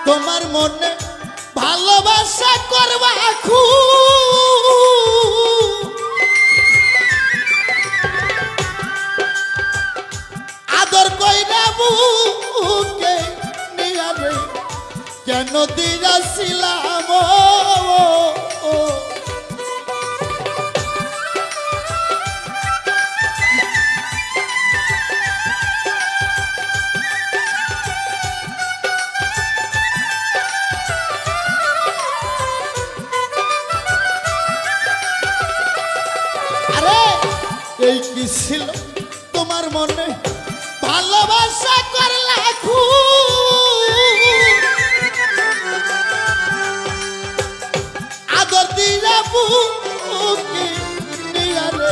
তোমার মনে ভালোবাসা করবা খু, আদর কইরা বুকে নিয়া রে কেন দিয়াছিলাম ও। এই কি ছিল তোমার মনে ভালোবাসা করলা খু, আদর দিয়া বুকে নিয়া রে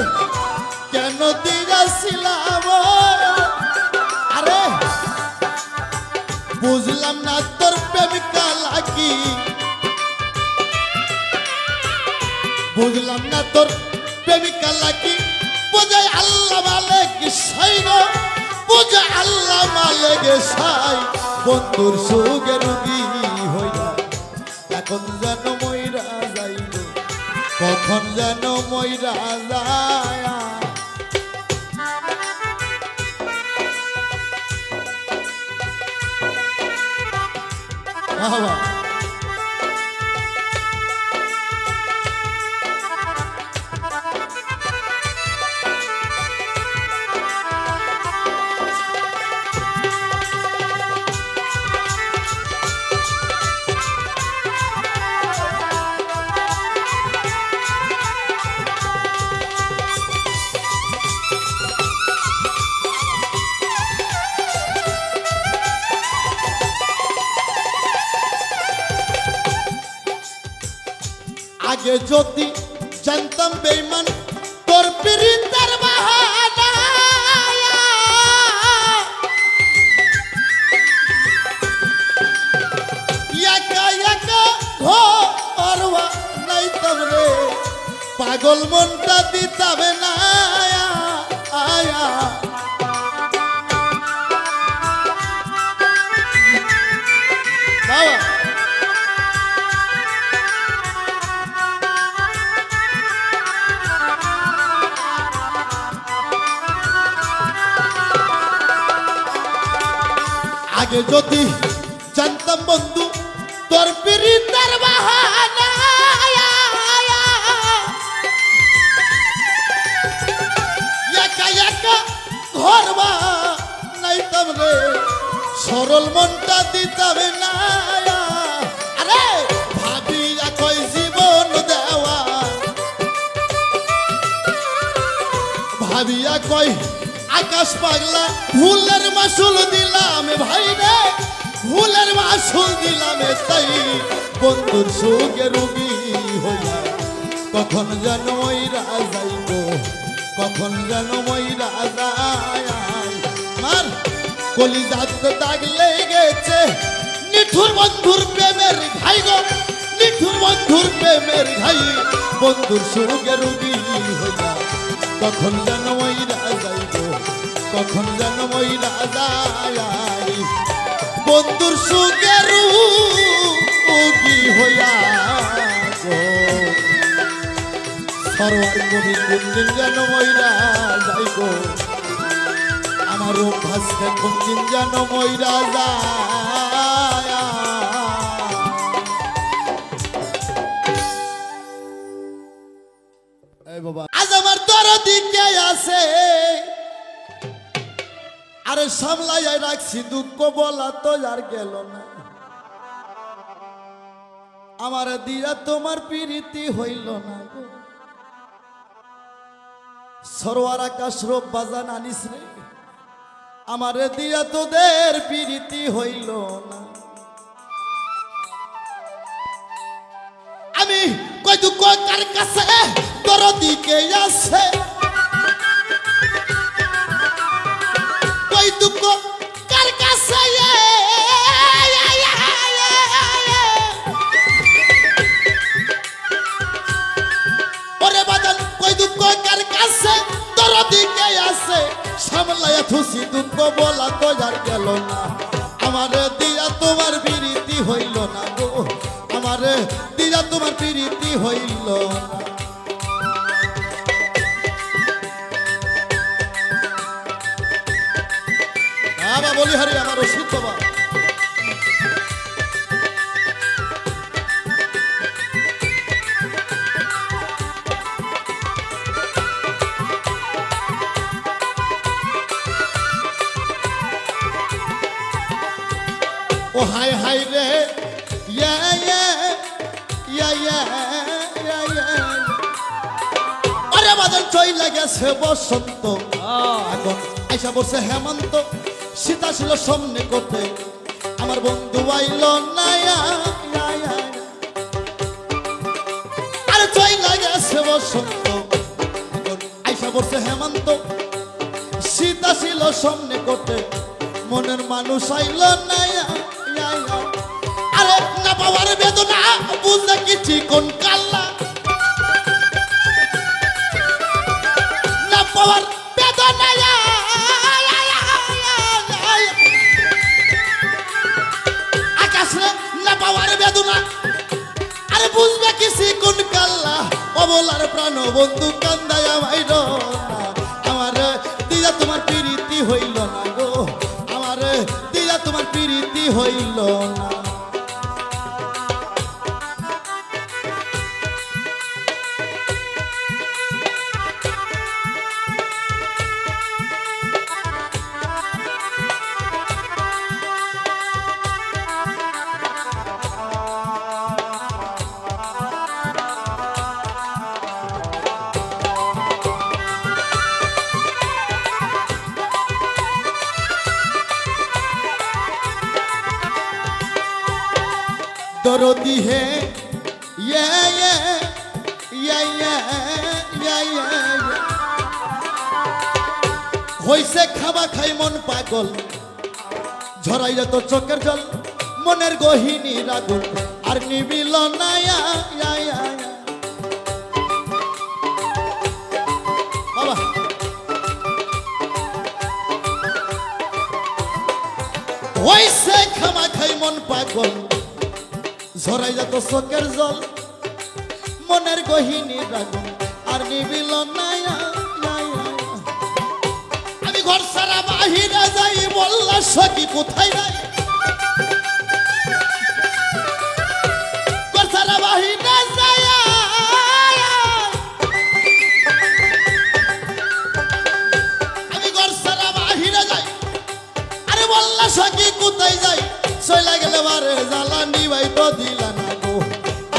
কেন দিয়াছিলাম। আরে বুঝলাম না তোর প্রেমিকা লাগি, বুঝলাম না তোর প্রেমিকা লাগি, বুঝাই আল্লাহ মালিক সাই গো, বুঝাই আল্লাহ মালিক সাই। বন্ধুর সুখে রুগী হইয়া এখন যেন মইরা যাইব, কখন যেন মইরা যায়। বাবা আগে যদি জানতাম বেঈমান তোর পিরিতের বাহানা, একা একা ঘর নাইতাম রে, পাগল মনটা দিতাম না আয়া। বাবা আগে যদি জানতাম বন্ধু তোর পিরিতের বাহানা, একা একা ঘর নাইতাম রে, সরল মনটা দিতাম না। আরে ভাবিয়া কই জীবন দেওয়া, ভাবিয়া কই আকাশ পাগলা, ভুলের মাসুল দিলাম ভাই রে, ভুলের মাসুল দিলাম তাই। বন্ধুর সুখে রুগী হইয়া কখন যেন মইরা যাইব, কখন যেন মইরা যায়। মার কলিজাত দাগ লেগেছে, নিঠুর বন্ধুর প্রেমের ঘাই গো, নিঠুর বন্ধুর প্রেমের ঘাই। বন্ধুর সুখে রুগী হইয়া কখন যেন মইরা যাইব, কখন যেন মইরা যায়। বন্ধুর সুখে আমি কোন দিন যেন মইরা যাই গো আমার অভ্যাসটা কোন দিন যেন মইরা যায় এই বাবা আজ আমার দরদি কে আছে আরে সামলাইয়া রাখছি দুঃখ বলা তো আর গেল না আমার দিয়া তোমার প্রীতি হইল না গো সরোয়ার আকাশ রূপ বাজান আনিস রে আমার দিয়া তোদের প্রীতি হইল না আমি কই দুঃখ কার কাছে তোর দিকে আছে কই দুঃখ কার কাছে ওরে বাদন কই দুঃখ কার কাছে তোর দিকে আছে সামলায়া থুসি দুঃখ বলা তো আর গেল না আমার দিয়া তোমার প্রীতি হইল না গো আমার দিয়া তোমার প্রীতি হইল না বাবা বলি হারি আমার অসিত বাবা ও হাই হাই রে ইয়া ইয়া ইয়া ইয়া ইয়া ইয়া আরে বাদল চই লাগেছে বসন্ত এখন আইসা বসে হেমন্ত সীতা ছিল সামনে কোটে আমার বন্ধু আইল না আরে চই লাগেছে বসন্ত এখন আইসা বসে হেমন্ত সীতা ছিল সামনে কোটে মনের মানুষ আইল না আরে না পাওয়ার বেদনা বুঝলে কিছু কোন কাল্লা না পাওয়ার বেদনা আকাশ না পাওয়ার বেদনা আরে বুঝবে কিছু কোন কাল্লা অবলার প্রাণ বন্ধু কান্দায়া ভাইর আমার দিয়া তোমার প্রীতি হইল না গো আমার দিয়া তোমার প্রীতি হইল না दरदी है ये ये ये ये ये ये হইছে খাবা খাই মন পাগল ঝরাইয়া তো চোখের জল মনের গহিনী রাগুন আর নিবিল না বাবা হইছে খাবা খাই মন পাগল ঝরাইয়া তো চোখের জল মনের গহিনী রাগুন আর নিবিল না আমি ঘর সারা বাহিরে যাই বললা সখী কোথায় নাই ঘর সারা বাহিরে যাই আমি ঘর সারা বাহিরে যাই আরে বললা সখী কোথায় যাই চলে গেলে বারে জ্বালা নিবাই তো দিলা না গো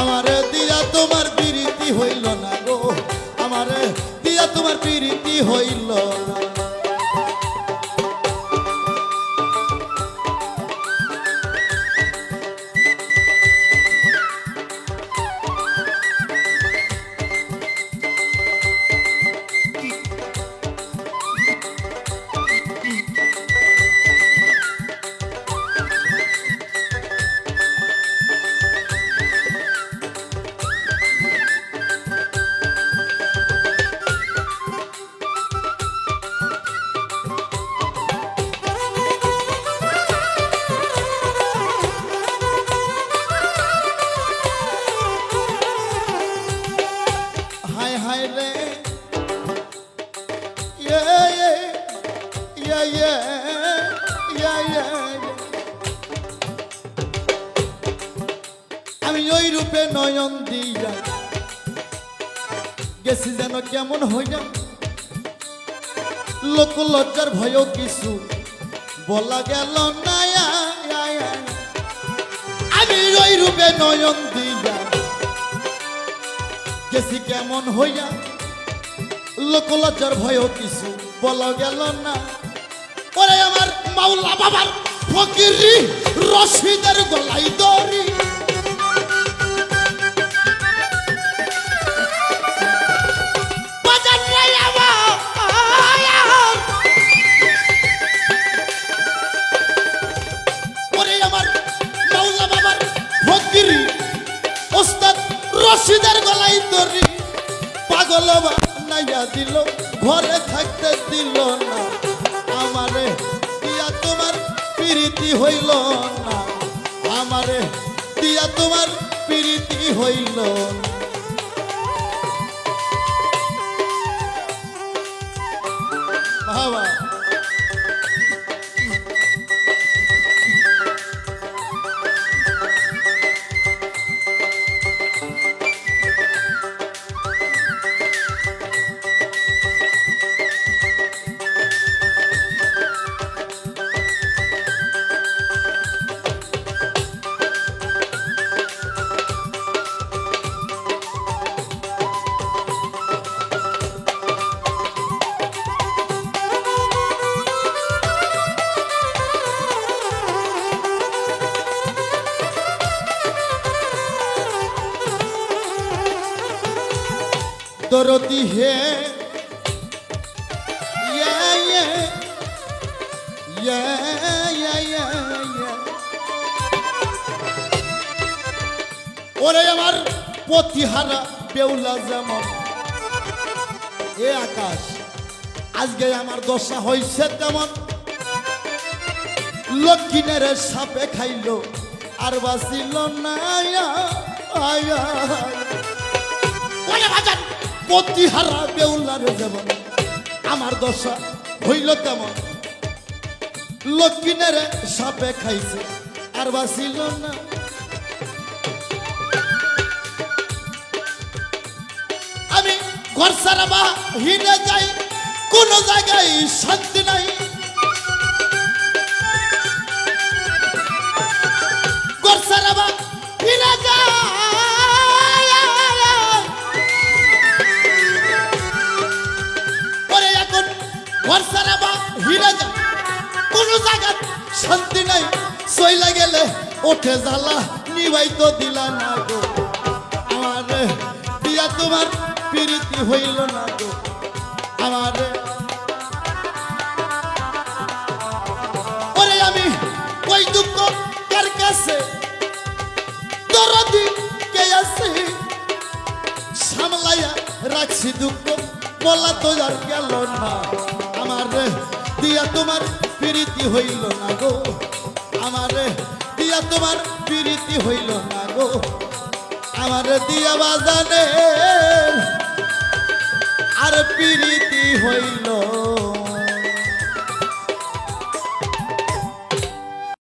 আমার দিয়া তোমার প্রীতি হইল না গো আমার দিয়া তোমার প্রীতি হইল না আমি ওই রূপে নয়ন দিয়া গেছি যেন কেমন হইয়া, লোক লজ্জার ভয়ও কিছু বলা গেল না। আমি ওই রূপে নয়ন দিয়া গেছি কেমন হইয়া, লোক লজ্জার ভয়ও কিছু বলা গেল না। ওরে আমার মাওলা বাবার ফকিরি রশিদের গলাই দড়ি, রশিদের গলাই দড়ি পাগল বানাইয়া দিল, ঘরে থাকতে দিল না আমারে দিয়া তোমার প্রীতি হইল না, আমারে দিয়া তোমার প্রীতি হইল না। বাবা दरदी है ওরে আমার পতিহারা বেউলা যেমন এ আকাশ, আজকে আমার দশা হইছে তেমন, লক্ষ্মীনের সাপে খাইল আর বাঁচিল না। পতিহারা বেউলার যেমন আমার দশা হইল তেমন, লক্ষ্মীনের সাপে খাইছে আর বাঁচিল না। আমি ঘর সারা বাহিরে যাই, কোন জায়গায় শান্তি নাই, ঘর সারা বাহিরে যাই, ঘর সারা বাহিরে যাই, কোন জায়গা শান্তি নাই, সইলা গেলে ওঠে জ্বালা নিবাই তো দিলা না গো, আমারে দিয়া তোমার প্রীতি হইল না গো, আমারে। ওরে আমি ওই দুঃখ কার কাছে, দরদি কে আছে, সামলাইয়া রাখছি দুঃখ বলা তো আর গেল না, আমারে দিয়া তোমার প্রীতি হইল না গো, আমারে দিয়া তোমার প্রীতি হইল না গো, আমারে দিয়া বাজানে আর প্রীতি হইল